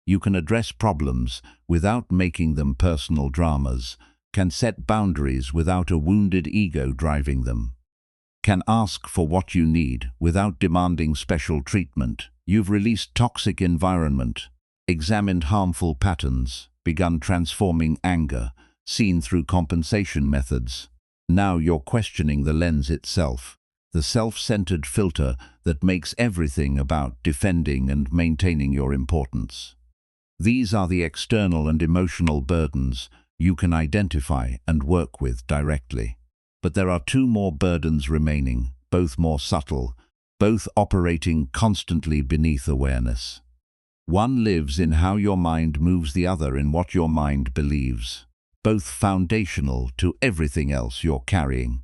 You can address problems without making them personal dramas, can set boundaries without a wounded ego driving them, can ask for what you need without demanding special treatment. You've released toxic environment, examined harmful patterns, begun transforming anger, seen through compensation methods. Now you're questioning the lens itself, the self-centered filter that makes everything about defending and maintaining your importance. These are the external and emotional burdens you can identify and work with directly. But there are two more burdens remaining, both more subtle, both operating constantly beneath awareness. One lives in how your mind moves, the other in what your mind believes, both foundational to everything else you're carrying.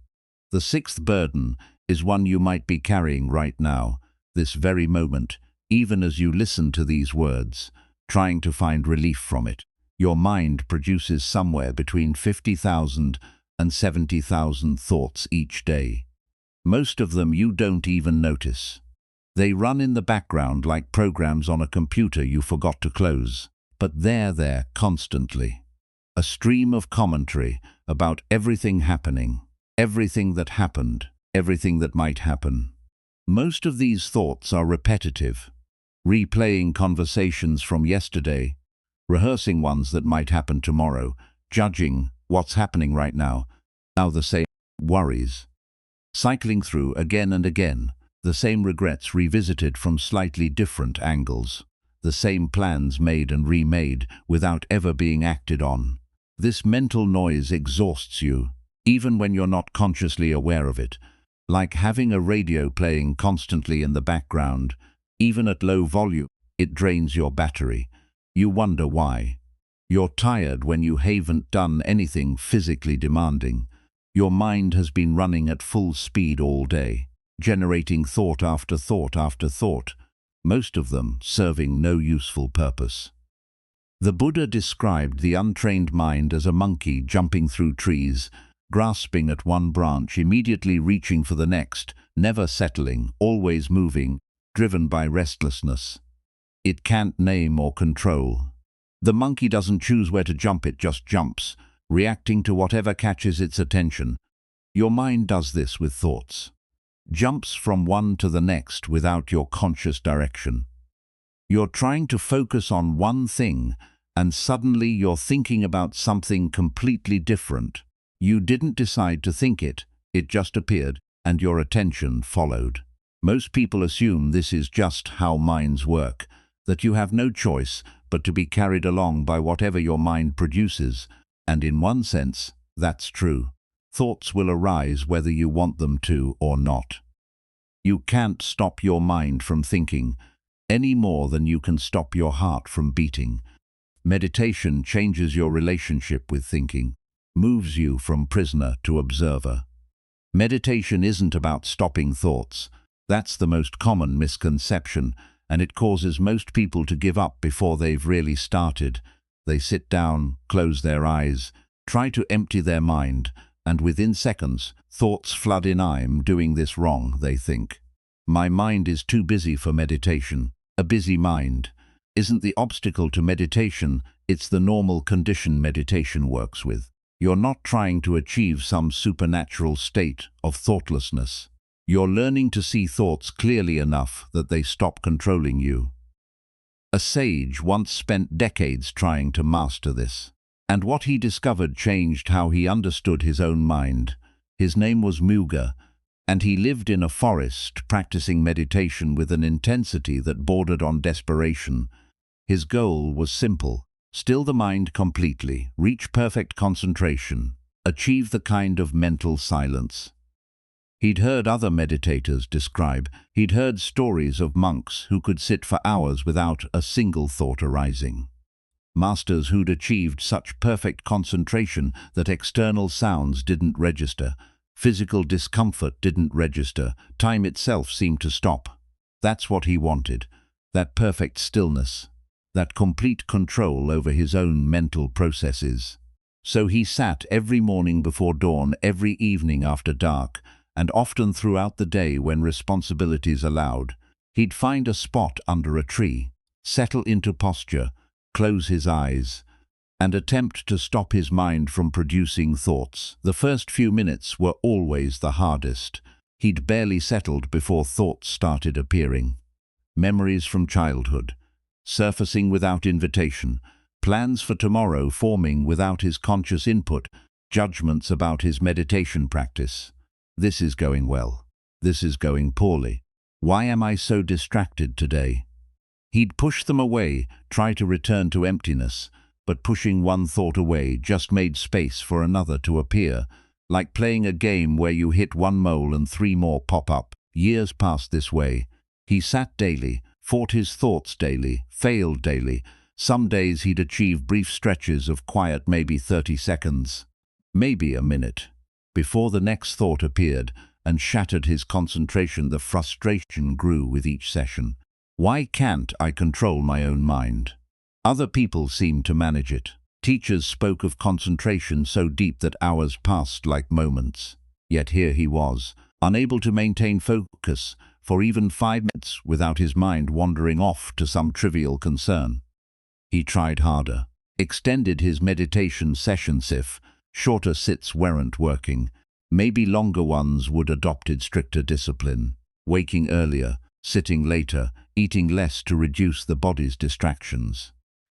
The sixth burden is one you might be carrying right now, this very moment, even as you listen to these words, trying to find relief from it. Your mind produces somewhere between 50,000 and 70,000 thoughts each day. Most of them you don't even notice. They run in the background like programs on a computer you forgot to close, but they're there constantly. A stream of commentary about everything happening, everything that happened, everything that might happen. Most of these thoughts are repetitive, replaying conversations from yesterday, rehearsing ones that might happen tomorrow, judging what's happening right now the same worries, cycling through again and again, the same regrets revisited from slightly different angles, the same plans made and remade without ever being acted on. This mental noise exhausts you, even when you're not consciously aware of it, Like having a radio playing constantly in the background, even at low volume. It drains your battery. You wonder why. You're tired when you haven't done anything physically demanding. Your mind has been running at full speed all day, generating thought after thought after thought, most of them serving no useful purpose. The Buddha described the untrained mind as a monkey jumping through trees, grasping at one branch, immediately reaching for the next, never settling, always moving, driven by restlessness. It can't name or control. The monkey doesn't choose where to jump, it just jumps, reacting to whatever catches its attention. Your mind does this with thoughts. Jumps from one to the next without your conscious direction. You're trying to focus on one thing, and suddenly you're thinking about something completely different. You didn't decide to think it, it just appeared, and your attention followed. Most people assume this is just how minds work, that you have no choice but to be carried along by whatever your mind produces, and in one sense, that's true. Thoughts will arise whether you want them to or not. You can't stop your mind from thinking, any more than you can stop your heart from beating. Meditation changes your relationship with thinking, moves you from prisoner to observer. Meditation isn't about stopping thoughts. That's the most common misconception, and it causes most people to give up before they've really started. They sit down, close their eyes, try to empty their mind, and within seconds, thoughts flood in. I'm doing this wrong, they think. My mind is too busy for meditation. A busy mind isn't the obstacle to meditation, it's the normal condition meditation works with. You're not trying to achieve some supernatural state of thoughtlessness. You're learning to see thoughts clearly enough that they stop controlling you. A sage once spent decades trying to master this, and what he discovered changed how he understood his own mind. His name was Muga, and he lived in a forest practicing meditation with an intensity that bordered on desperation. His goal was simple: still the mind completely, reach perfect concentration, achieve the kind of mental silence he'd heard other meditators describe. He'd heard stories of monks who could sit for hours without a single thought arising. Masters who'd achieved such perfect concentration that external sounds didn't register, physical discomfort didn't register, time itself seemed to stop. That's what he wanted, that perfect stillness, that complete control over his own mental processes. So he sat every morning before dawn, every evening after dark, and often throughout the day when responsibilities allowed. He'd find a spot under a tree, settle into posture, close his eyes, and attempt to stop his mind from producing thoughts. The first few minutes were always the hardest. He'd barely settled before thoughts started appearing. Memories from childhood, surfacing without invitation, plans for tomorrow forming without his conscious input, judgments about his meditation practice. This is going well. This is going poorly. Why am I so distracted today? He'd push them away, try to return to emptiness, but pushing one thought away just made space for another to appear, like playing a game where you hit one mole and 3 more pop up. Years passed this way. He sat daily, fought his thoughts daily, failed daily. Some days he'd achieve brief stretches of quiet, maybe 30 seconds, maybe a minute, before the next thought appeared and shattered his concentration. The frustration grew with each session. Why can't I control my own mind? Other people seemed to manage it. Teachers spoke of concentration so deep that hours passed like moments. Yet here he was, unable to maintain focus for even 5 minutes without his mind wandering off to some trivial concern. He tried harder, extended his meditation sessions if shorter sits weren't working. Maybe longer ones would adopted stricter discipline, waking earlier, sitting later, eating less to reduce the body's distractions.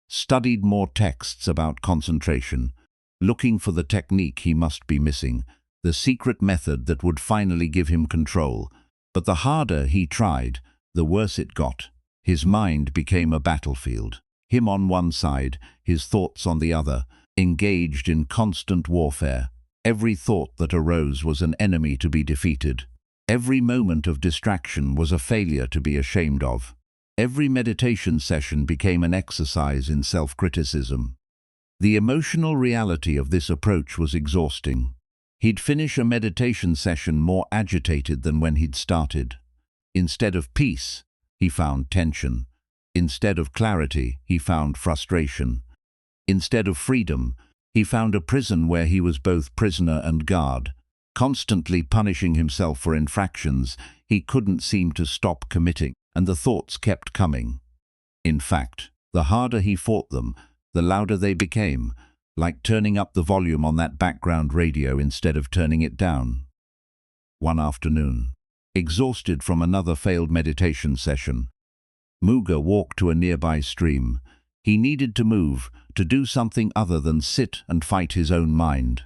Studied more texts about concentration, looking for the technique he must be missing, the secret method that would finally give him control. But the harder he tried, the worse it got. His mind became a battlefield. Him on one side, his thoughts on the other, engaged in constant warfare. Every thought that arose was an enemy to be defeated. Every moment of distraction was a failure to be ashamed of. Every meditation session became an exercise in self-criticism. The emotional reality of this approach was exhausting. He'd finish a meditation session more agitated than when he'd started. Instead of peace, he found tension. Instead of clarity, he found frustration. Instead of freedom, he found a prison where he was both prisoner and guard. Constantly punishing himself for infractions he couldn't seem to stop committing, and the thoughts kept coming. In fact, the harder he fought them, the louder they became, like turning up the volume on that background radio instead of turning it down. One afternoon, exhausted from another failed meditation session, Muga walked to a nearby stream. He needed to move, to do something other than sit and fight his own mind.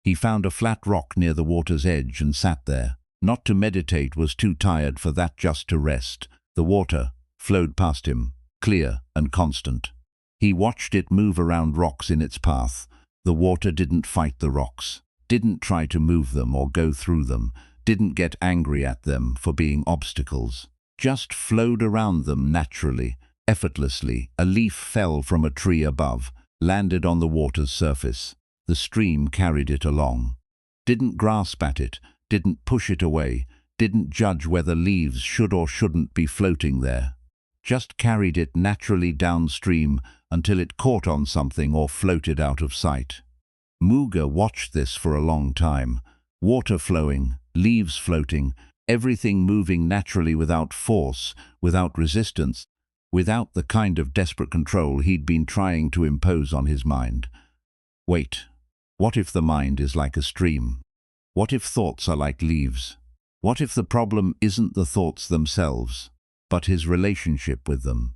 He found a flat rock near the water's edge and sat there. Not to meditate, was too tired for that, just to rest. The water flowed past him, clear and constant. He watched it move around rocks in its path. The water didn't fight the rocks, didn't try to move them or go through them, didn't get angry at them for being obstacles. Just flowed around them naturally, effortlessly. A leaf fell from a tree above, landed on the water's surface. The stream carried it along. Didn't grasp at it, didn't push it away, didn't judge whether leaves should or shouldn't be floating there. Just carried it naturally downstream until it caught on something or floated out of sight. Muga watched this for a long time. Water flowing, leaves floating, everything moving naturally without force, without resistance, without the kind of desperate control he'd been trying to impose on his mind. Wait, what if the mind is like a stream? What if thoughts are like leaves? What if the problem isn't the thoughts themselves, but his relationship with them?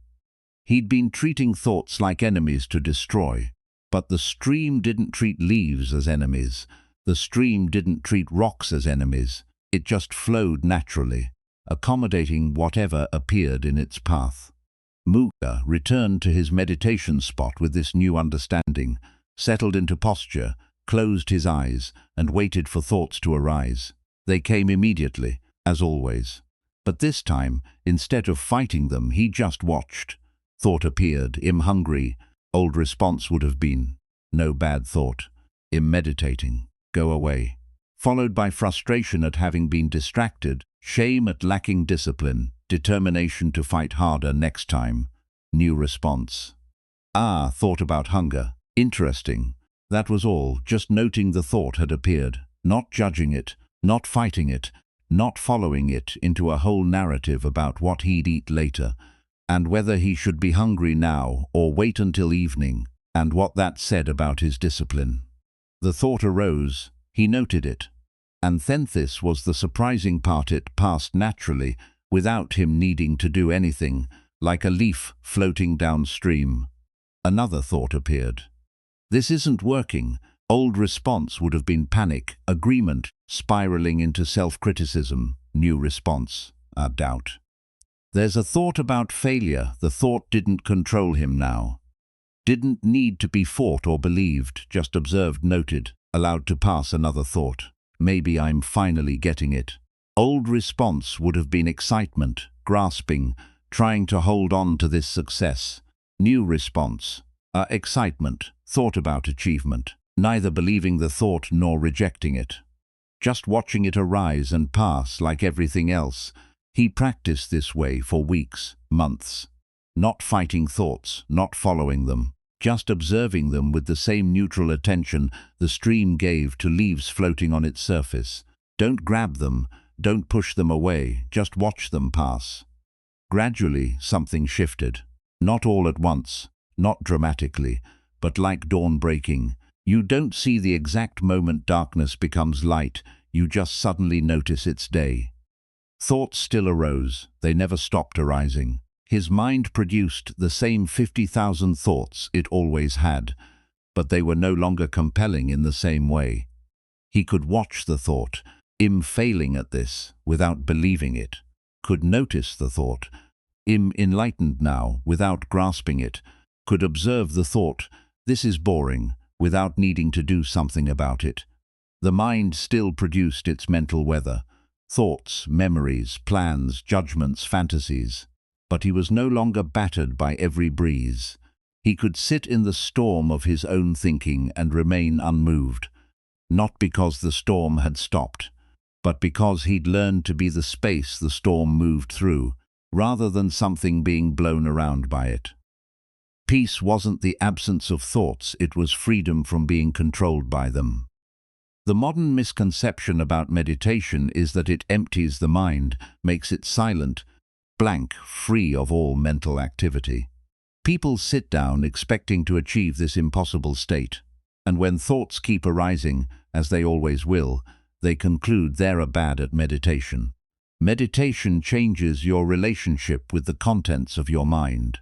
He'd been treating thoughts like enemies to destroy, but the stream didn't treat leaves as enemies. The stream didn't treat rocks as enemies. It just flowed naturally, accommodating whatever appeared in its path. Muga returned to his meditation spot with this new understanding, settled into posture, closed his eyes, and waited for thoughts to arise. They came immediately, as always. But this time, instead of fighting them, he just watched. Thought appeared. "I'm hungry." Old response would have been, "No bad thought." "I'm meditating." "Go away." Followed by frustration at having been distracted, shame at lacking discipline, determination to fight harder next time. New response. "Ah, thought about hunger. Interesting." That was all, just noting the thought had appeared, not judging it, not fighting it, not following it into a whole narrative about what he'd eat later, and whether he should be hungry now or wait until evening, and what that said about his discipline. The thought arose, he noted it, and then this was the surprising part: it passed naturally, without him needing to do anything, like a leaf floating downstream. Another thought appeared. "This isn't working." Old response would have been panic, agreement, spiraling into self-criticism. New response, doubt. There's a thought about failure. The thought didn't control him now. Didn't need to be fought or believed, just observed, noted, allowed to pass. Another thought. "Maybe I'm finally getting it." Old response would have been excitement, grasping, trying to hold on to this success. New response, excitement, thought about achievement, neither believing the thought nor rejecting it. Just watching it arise and pass like everything else. He practiced this way for weeks, months. Not fighting thoughts, not following them, just observing them with the same neutral attention the stream gave to leaves floating on its surface. Don't grab them, don't push them away, just watch them pass. Gradually, something shifted. Not all at once, not dramatically, but like dawn breaking. You don't see the exact moment darkness becomes light, you just suddenly notice it's day. Thoughts still arose, they never stopped arising. His mind produced the same 50,000 thoughts it always had, but they were no longer compelling in the same way. He could watch the thought, failing at this, without believing it. Could notice the thought, enlightened now, without grasping it. Could observe the thought, "This is boring," without needing to do something about it. The mind still produced its mental weather, Thoughts, memories, plans, judgments, fantasies. But he was no longer battered by every breeze. He could sit in the storm of his own thinking and remain unmoved, not because the storm had stopped, but because he'd learned to be the space the storm moved through, rather than something being blown around by it. Peace wasn't the absence of thoughts, it was freedom from being controlled by them. The modern misconception about meditation is that it empties the mind, makes it silent, blank, free of all mental activity. People sit down expecting to achieve this impossible state, and when thoughts keep arising, as they always will, they conclude they're bad at meditation. Meditation changes your relationship with the contents of your mind.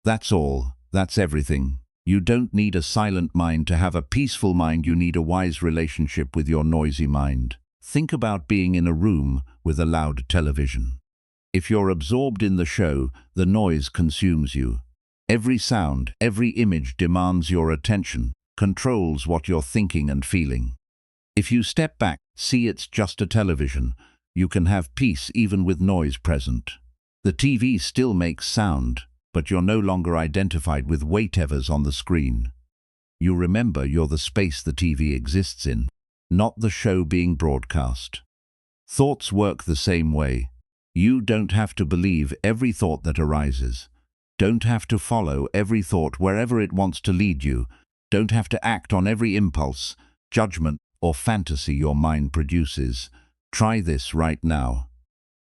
That's all. That's everything. You don't need a silent mind to have a peaceful mind. You need a wise relationship with your noisy mind. Think about being in a room with a loud television. If you're absorbed in the show, the noise consumes you. Every sound, every image demands your attention, controls what you're thinking and feeling. If you step back, see it's just a television, you can have peace even with noise present. The TV still makes sound, but you're no longer identified with whatevers on the screen. You remember you're the space the TV exists in, not the show being broadcast. Thoughts work the same way. You don't have to believe every thought that arises. Don't have to follow every thought wherever it wants to lead you. Don't have to act on every impulse, judgment, or fantasy your mind produces. Try this right now.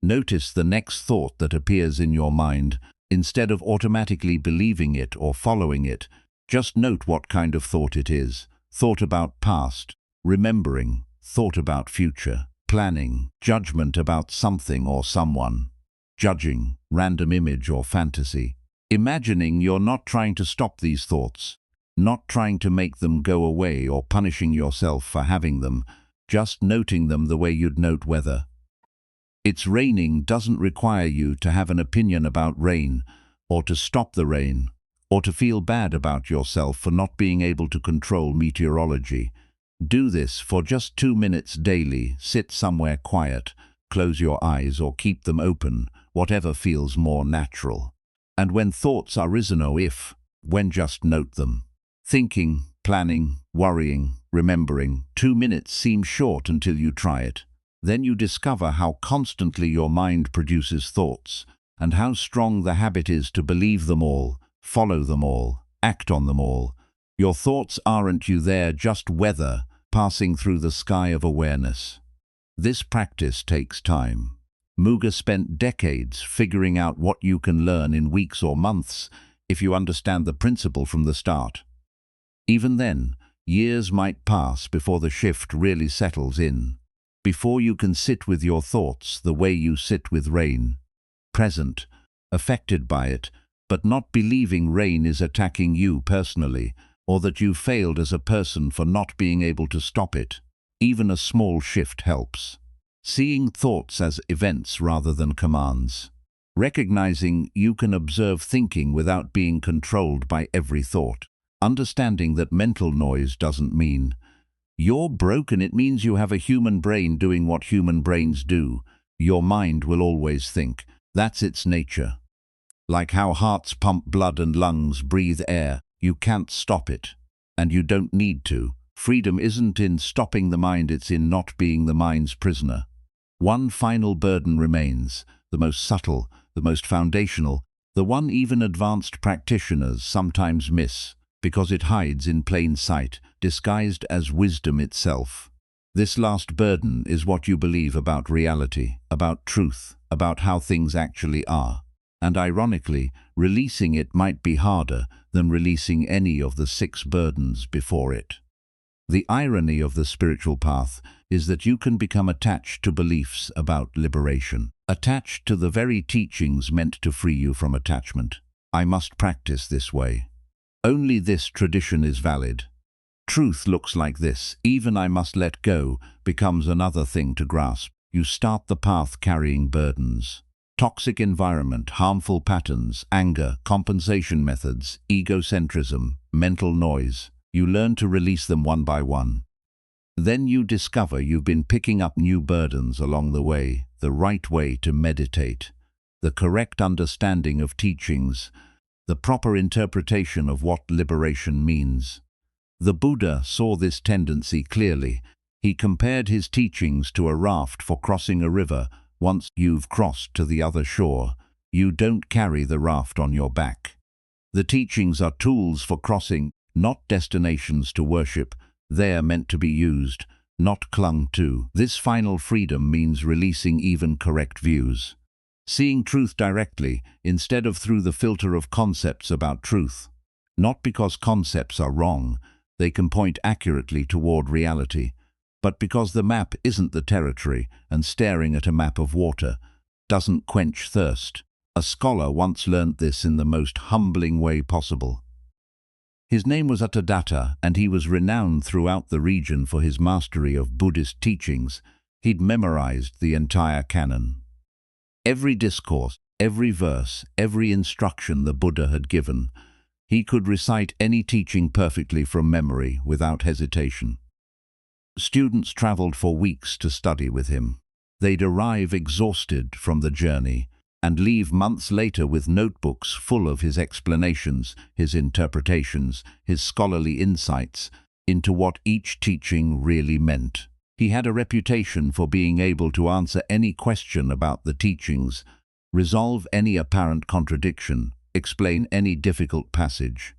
Notice the next thought that appears in your mind. Instead of automatically believing it or following it, just note what kind of thought it is. Thought about past, remembering, thought about future, planning, judgment about something or someone, judging, random image or fantasy. Imagining you're not trying to stop these thoughts, not trying to make them go away or punishing yourself for having them, just noting them the way you'd note weather. It's raining doesn't require you to have an opinion about rain, or to stop the rain, or to feel bad about yourself for not being able to control meteorology. Do this for just 2 minutes daily. Sit somewhere quiet, close your eyes or keep them open, whatever feels more natural. And when thoughts are risen or when just note them. Thinking, planning, worrying, remembering, 2 minutes seems short until you try it. Then you discover how constantly your mind produces thoughts, and how strong the habit is to believe them all, follow them all, act on them all. Your thoughts aren't you, they're just weather passing through the sky of awareness. This practice takes time. Muga spent decades figuring out what you can learn in weeks or months if you understand the principle from the start. Even then, years might pass before the shift really settles in. Before you can sit with your thoughts the way you sit with rain, present, affected by it, but not believing rain is attacking you personally, or that you failed as a person for not being able to stop it. Even a small shift helps. Seeing thoughts as events rather than commands. Recognizing you can observe thinking without being controlled by every thought. Understanding that mental noise doesn't mean you're broken, it means you have a human brain doing what human brains do. Your mind will always think. That's its nature. Like how hearts pump blood and lungs breathe air, you can't stop it. And you don't need to. Freedom isn't in stopping the mind, it's in not being the mind's prisoner. One final burden remains, the most subtle, the most foundational, the one even advanced practitioners sometimes miss, because it hides in plain sight, disguised as wisdom itself. This last burden is what you believe about reality, about truth, about how things actually are. And ironically, releasing it might be harder than releasing any of the 6 burdens before it. The irony of the spiritual path is that you can become attached to beliefs about liberation, attached to the very teachings meant to free you from attachment. I must practice this way. Only this tradition is valid. Truth looks like this. Even I must let go becomes another thing to grasp. You start the path carrying burdens. Toxic environment, harmful patterns, anger, compensation methods, egocentrism, mental noise. You learn to release them one by one. Then you discover you've been picking up new burdens along the way, the right way to meditate, the correct understanding of teachings, the proper interpretation of what liberation means. The Buddha saw this tendency clearly. He compared his teachings to a raft for crossing a river. Once you've crossed to the other shore, you don't carry the raft on your back. The teachings are tools for crossing, not destinations to worship. They are meant to be used, not clung to. This final freedom means releasing even correct views. Seeing truth directly, instead of through the filter of concepts about truth. Not because concepts are wrong, they can point accurately toward reality, but because the map isn't the territory, and staring at a map of water doesn't quench thirst. A scholar once learnt this in the most humbling way possible. His name was Attadatta, and he was renowned throughout the region for his mastery of Buddhist teachings. He'd memorized the entire canon. Every discourse, every verse, every instruction the Buddha had given. He could recite any teaching perfectly from memory without hesitation. Students traveled for weeks to study with him. They'd arrive exhausted from the journey and leave months later with notebooks full of his explanations, his interpretations, his scholarly insights into what each teaching really meant. He had a reputation for being able to answer any question about the teachings, resolve any apparent contradiction, explain any difficult passage.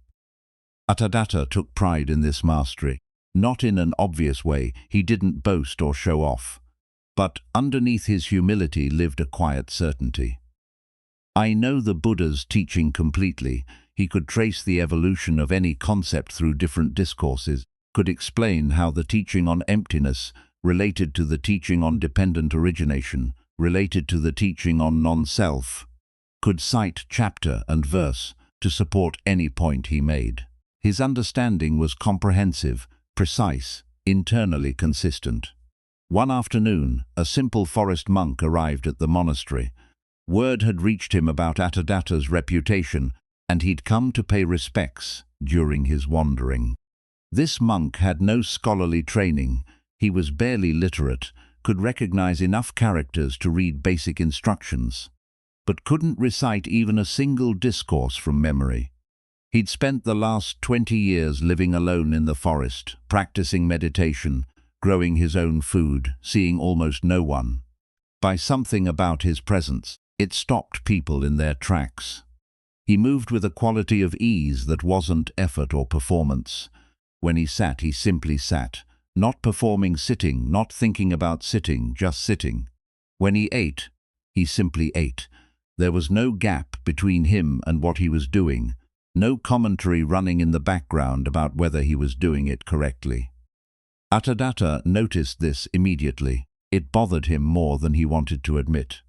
Attadatta took pride in this mastery. Not in an obvious way, he didn't boast or show off. But underneath his humility lived a quiet certainty. I know the Buddha's teaching completely. He could trace the evolution of any concept through different discourses, could explain how the teaching on emptiness related to the teaching on dependent origination, related to the teaching on non-self, could cite chapter and verse to support any point he made. His understanding was comprehensive, precise, internally consistent. One afternoon, a simple forest monk arrived at the monastery. Word had reached him about Attadatta's reputation, and he'd come to pay respects during his wandering. This monk had no scholarly training. He was barely literate, could recognize enough characters to read basic instructions, but couldn't recite even a single discourse from memory. He'd spent the last 20 years living alone in the forest, practicing meditation, growing his own food, seeing almost no one. By something about his presence, it stopped people in their tracks. He moved with a quality of ease that wasn't effort or performance. When he sat, he simply sat, not performing sitting, not thinking about sitting, just sitting. When he ate, he simply ate. There was no gap between him and what he was doing, no commentary running in the background about whether he was doing it correctly. Attadatta noticed this immediately. It bothered him more than he wanted to admit.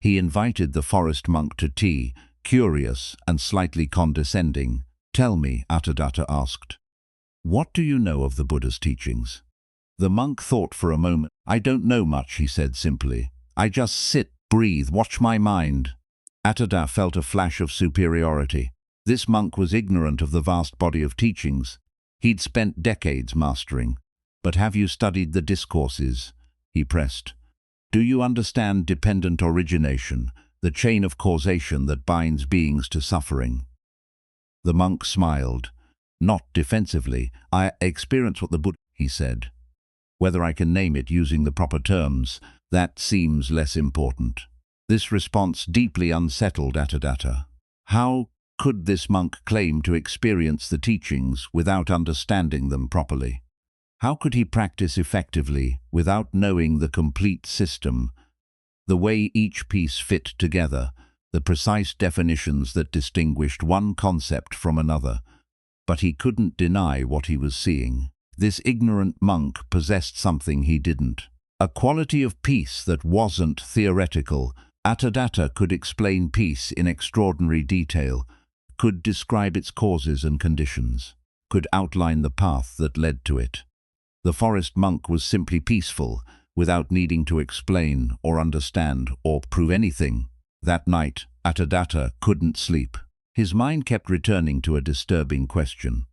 He invited the forest monk to tea, curious and slightly condescending. "Tell me," Attadatta asked, "what do you know of the Buddha's teachings?" The monk thought for a moment. "I don't know much," he said simply. "I just sit, breathe, watch my mind." Attadatta felt a flash of superiority. This monk was ignorant of the vast body of teachings he'd spent decades mastering. "But have you studied the discourses?" he pressed. "Do you understand dependent origination, the chain of causation that binds beings to suffering?" The monk smiled. "Not defensively. I experience what the Buddha," he said. "Whether I can name it using the proper terms, that seems less important." This response deeply unsettled Attadatta. How could this monk claim to experience the teachings without understanding them properly? How could he practice effectively without knowing the complete system, the way each piece fit together, the precise definitions that distinguished one concept from another? But he couldn't deny what he was seeing. This ignorant monk possessed something he didn't. A quality of peace that wasn't theoretical. Attadatta could explain peace in extraordinary detail, could describe its causes and conditions, could outline the path that led to it. The forest monk was simply peaceful, without needing to explain or understand or prove anything. That night, Attadatta couldn't sleep. His mind kept returning to a disturbing question.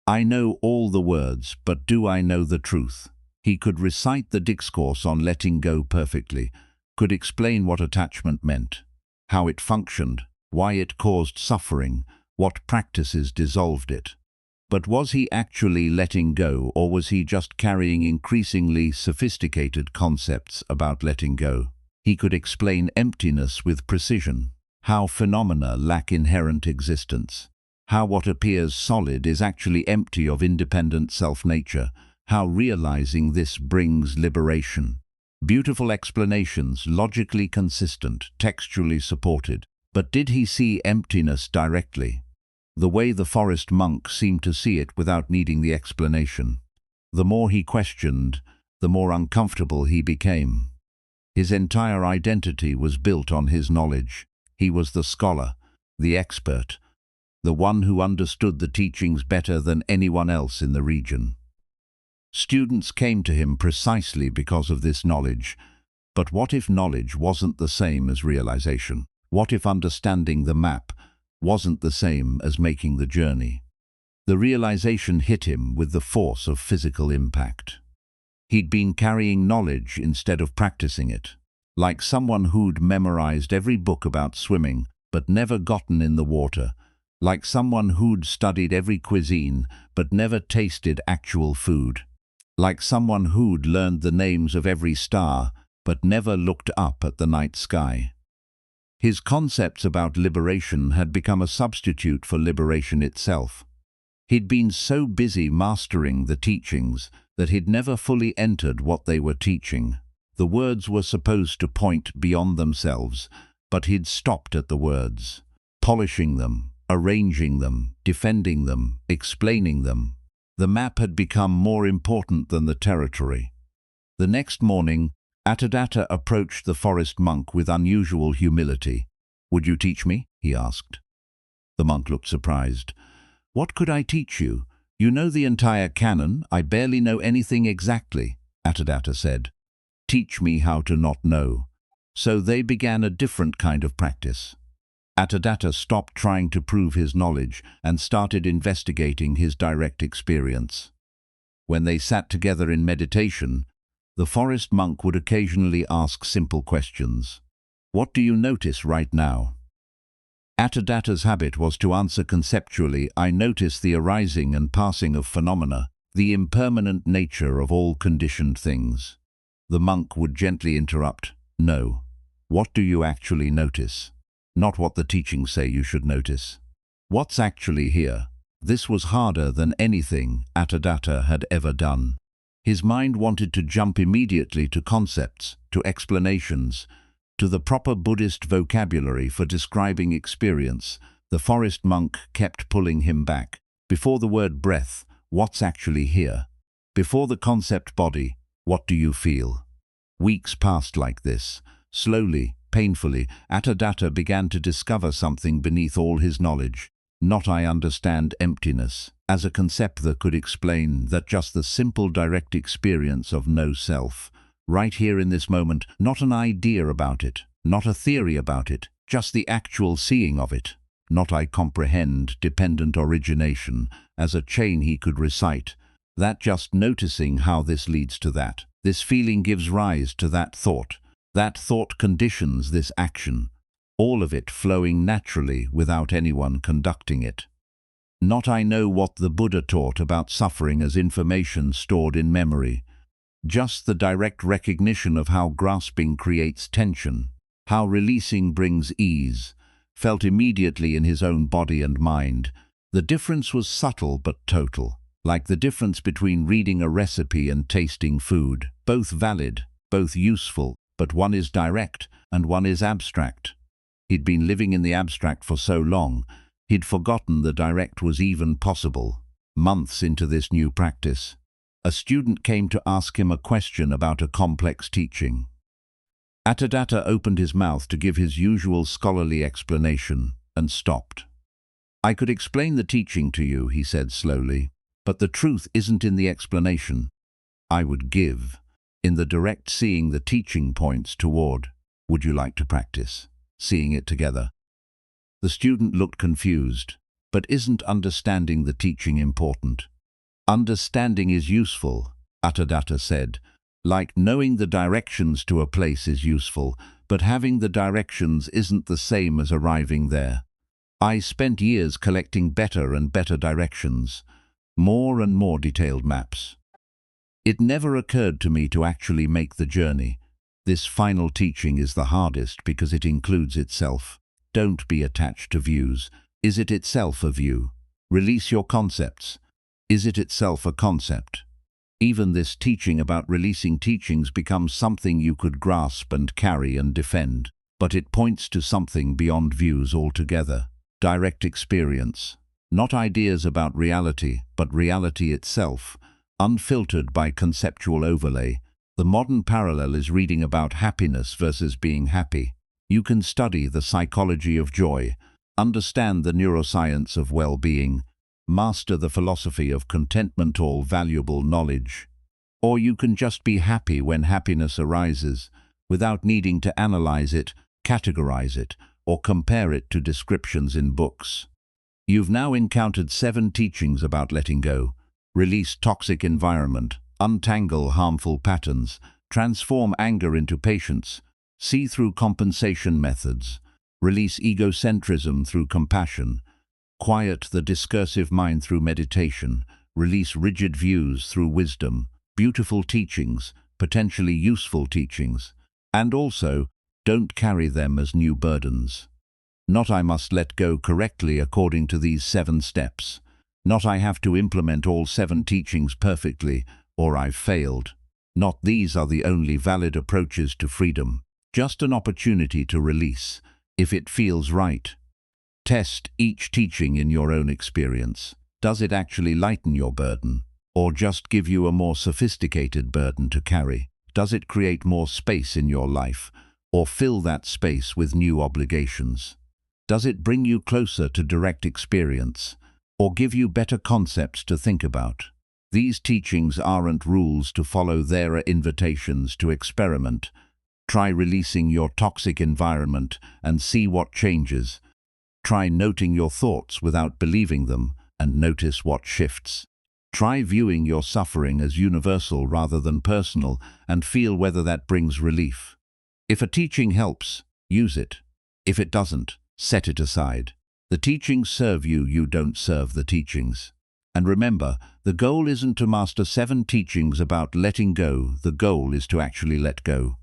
"I know all the words, but do I know the truth?" He could recite the discourse on letting go perfectly, could explain what attachment meant, how it functioned, why it caused suffering, what practices dissolved it. But was he actually letting go, or was he just carrying increasingly sophisticated concepts about letting go? He could explain emptiness with precision, how phenomena lack inherent existence, how what appears solid is actually empty of independent self-nature, how realizing this brings liberation. Beautiful explanations, logically consistent, textually supported. But did he see emptiness directly? The way the forest monk seemed to see it without needing the explanation. The more he questioned, the more uncomfortable he became. His entire identity was built on his knowledge. He was the scholar, the expert, the one who understood the teachings better than anyone else in the region. Students came to him precisely because of this knowledge. But what if knowledge wasn't the same as realization? What if understanding the map wasn't the same as making the journey? The realization hit him with the force of physical impact. He'd been carrying knowledge instead of practicing it, like someone who'd memorized every book about swimming but never gotten in the water, like someone who'd studied every cuisine but never tasted actual food, like someone who'd learned the names of every star but never looked up at the night sky. His concepts about liberation had become a substitute for liberation itself. He'd been so busy mastering the teachings that he'd never fully entered what they were teaching. The words were supposed to point beyond themselves, but he'd stopped at the words, polishing them, arranging them, defending them, explaining them. The map had become more important than the territory. The next morning, Attadatta approached the forest monk with unusual humility. "Would you teach me?" he asked. The monk looked surprised. "What could I teach you? You know the entire canon. I barely know anything exactly," Attadatta said. "Teach me how to not know." So they began a different kind of practice. Attadatta stopped trying to prove his knowledge and started investigating his direct experience. When they sat together in meditation, the forest monk would occasionally ask simple questions. "What do you notice right now?" Attadatta's habit was to answer conceptually, "I notice the arising and passing of phenomena, the impermanent nature of all conditioned things." The monk would gently interrupt, "No. What do you actually notice? Not what the teachings say you should notice. What's actually here?" This was harder than anything Attadatta had ever done. His mind wanted to jump immediately to concepts, to explanations, to the proper Buddhist vocabulary for describing experience. The forest monk kept pulling him back. Before the word breath, what's actually here? Before the concept body, what do you feel? Weeks passed like this. Slowly, painfully, Attadatta began to discover something beneath all his knowledge. Not "I understand emptiness" as a concept that could explain that, just the simple direct experience of no self. Right here in this moment, not an idea about it, not a theory about it, just the actual seeing of it. Not "I comprehend dependent origination" as a chain he could recite. That just noticing how this leads to that. This feeling gives rise to that thought. That thought conditions this action. All of it flowing naturally without anyone conducting it. Not "I know what the Buddha taught about suffering" as information stored in memory. Just the direct recognition of how grasping creates tension, how releasing brings ease, felt immediately in his own body and mind. The difference was subtle but total, like the difference between reading a recipe and tasting food. Both valid, both useful, but one is direct and one is abstract. He'd been living in the abstract for so long, he'd forgotten the direct was even possible. Months into this new practice, a student came to ask him a question about a complex teaching. Attadatta opened his mouth to give his usual scholarly explanation and stopped. "I could explain the teaching to you," he said slowly, "but the truth isn't in the explanation. I would give, in the direct seeing the teaching points toward. Would you like to practice seeing it together?" The student looked confused. "But isn't understanding the teaching important?" "Understanding is useful, Attadatta said, like knowing the directions to a place is useful, but having the directions isn't the same as arriving there. I spent years collecting better and better directions, more and more detailed maps. It never occurred to me to actually make the journey. This final teaching is the hardest because it includes itself. Don't be attached to views. Is it itself a view? Release your concepts. Is it itself a concept? Even this teaching about releasing teachings becomes something you could grasp and carry and defend, but it points to something beyond views altogether. Direct experience. Not ideas about reality, but reality itself, unfiltered by conceptual overlay. The modern parallel is reading about happiness versus being happy. You can study the psychology of joy, understand the neuroscience of well-being, master the philosophy of contentment, all valuable knowledge. Or you can just be happy when happiness arises, without needing to analyze it, categorize it, or compare it to descriptions in books. You've now encountered 7 teachings about letting go. Release toxic environment, untangle harmful patterns, transform anger into patience, see through compensation methods, release egocentrism through compassion, quiet the discursive mind through meditation, release rigid views through wisdom. Beautiful teachings, potentially useful teachings, and also don't carry them as new burdens. Not I must let go correctly according to these 7 steps. Not I have to implement all 7 teachings perfectly, or I've failed. Not these are the only valid approaches to freedom. Just an opportunity to release, if it feels right. Test each teaching in your own experience. Does it actually lighten your burden, or just give you a more sophisticated burden to carry? Does it create more space in your life, or fill that space with new obligations? Does it bring you closer to direct experience, or give you better concepts to think about? These teachings aren't rules to follow, they're invitations to experiment. Try releasing your toxic environment and see what changes. Try noting your thoughts without believing them and notice what shifts. Try viewing your suffering as universal rather than personal and feel whether that brings relief. If a teaching helps, use it. If it doesn't, set it aside. The teachings serve you, you don't serve the teachings. And remember, the goal isn't to master 7 teachings about letting go, the goal is to actually let go.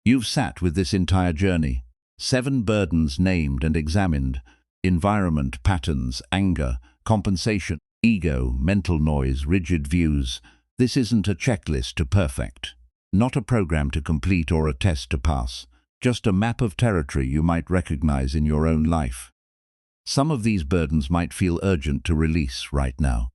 You've sat with this entire journey. 7 burdens named and examined: environment, patterns, anger, compensation, ego, mental noise, rigid views. This isn't a checklist to perfect. Not a program to complete or a test to pass. Just a map of territory you might recognize in your own life. Some of these burdens might feel urgent to release right now.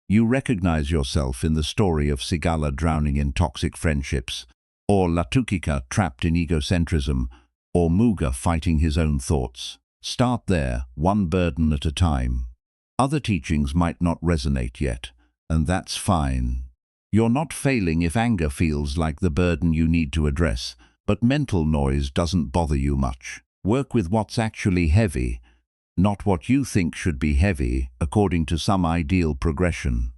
You recognize yourself in the story of Sigala drowning in toxic friendships, or Latukika trapped in egocentrism, or Muga fighting his own thoughts. Start there, one burden at a time. Other teachings might not resonate yet, and that's fine. You're not failing if anger feels like the burden you need to address, but mental noise doesn't bother you much. Work with what's actually heavy, not what you think should be heavy according to some ideal progression.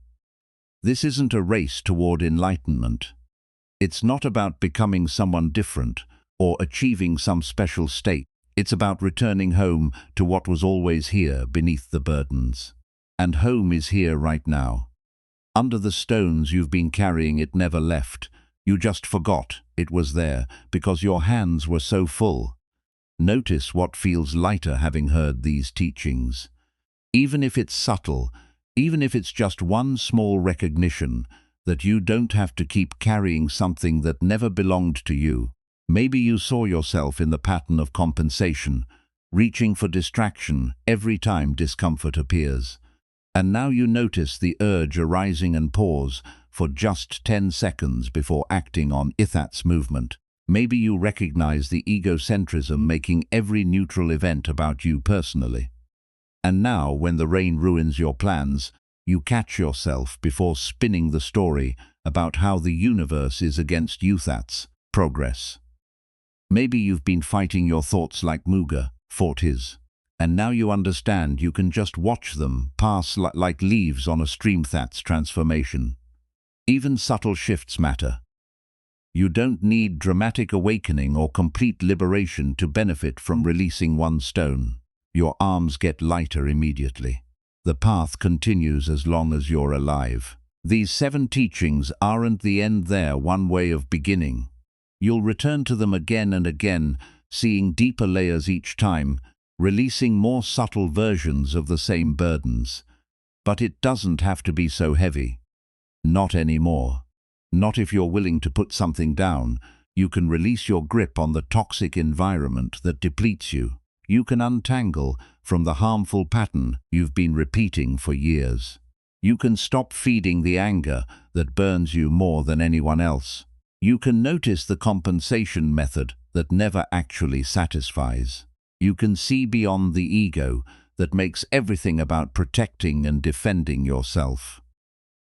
This isn't a race toward enlightenment. It's not about becoming someone different or achieving some special state. It's about returning home to what was always here beneath the burdens. And home is here right now. Under the stones you've been carrying, it never left. You just forgot it was there because your hands were so full. Notice what feels lighter having heard these teachings. Even if it's subtle, even if it's just one small recognition that you don't have to keep carrying something that never belonged to you. Maybe you saw yourself in the pattern of compensation, reaching for distraction every time discomfort appears. And now you notice the urge arising and pause for just 10 seconds before acting on that's movement. Maybe you recognize the egocentrism making every neutral event about you personally. And now, when the rain ruins your plans, you catch yourself before spinning the story about how the universe is against you. That's progress. Maybe you've been fighting your thoughts like Muga fought his. And now you understand you can just watch them pass like leaves on a stream. That's transformation. Even subtle shifts matter. You don't need dramatic awakening or complete liberation to benefit from releasing one stone. Your arms get lighter immediately. The path continues as long as you're alive. These 7 teachings aren't the end, they're one way of beginning. You'll return to them again and again, seeing deeper layers each time, releasing more subtle versions of the same burdens. But it doesn't have to be so heavy. Not anymore. Not if you're willing to put something down. You can release your grip on the toxic environment that depletes you. You can untangle from the harmful pattern you've been repeating for years. You can stop feeding the anger that burns you more than anyone else. You can notice the compensation method that never actually satisfies. You can see beyond the ego that makes everything about protecting and defending yourself.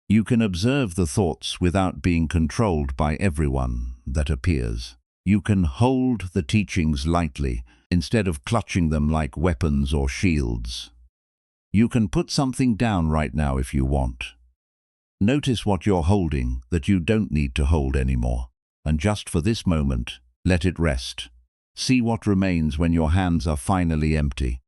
You can observe the thoughts without being controlled by everyone that appears. You can hold the teachings lightly instead of clutching them like weapons or shields. You can put something down right now if you want. Notice what you're holding that you don't need to hold anymore, and just for this moment, let it rest. See what remains when your hands are finally empty.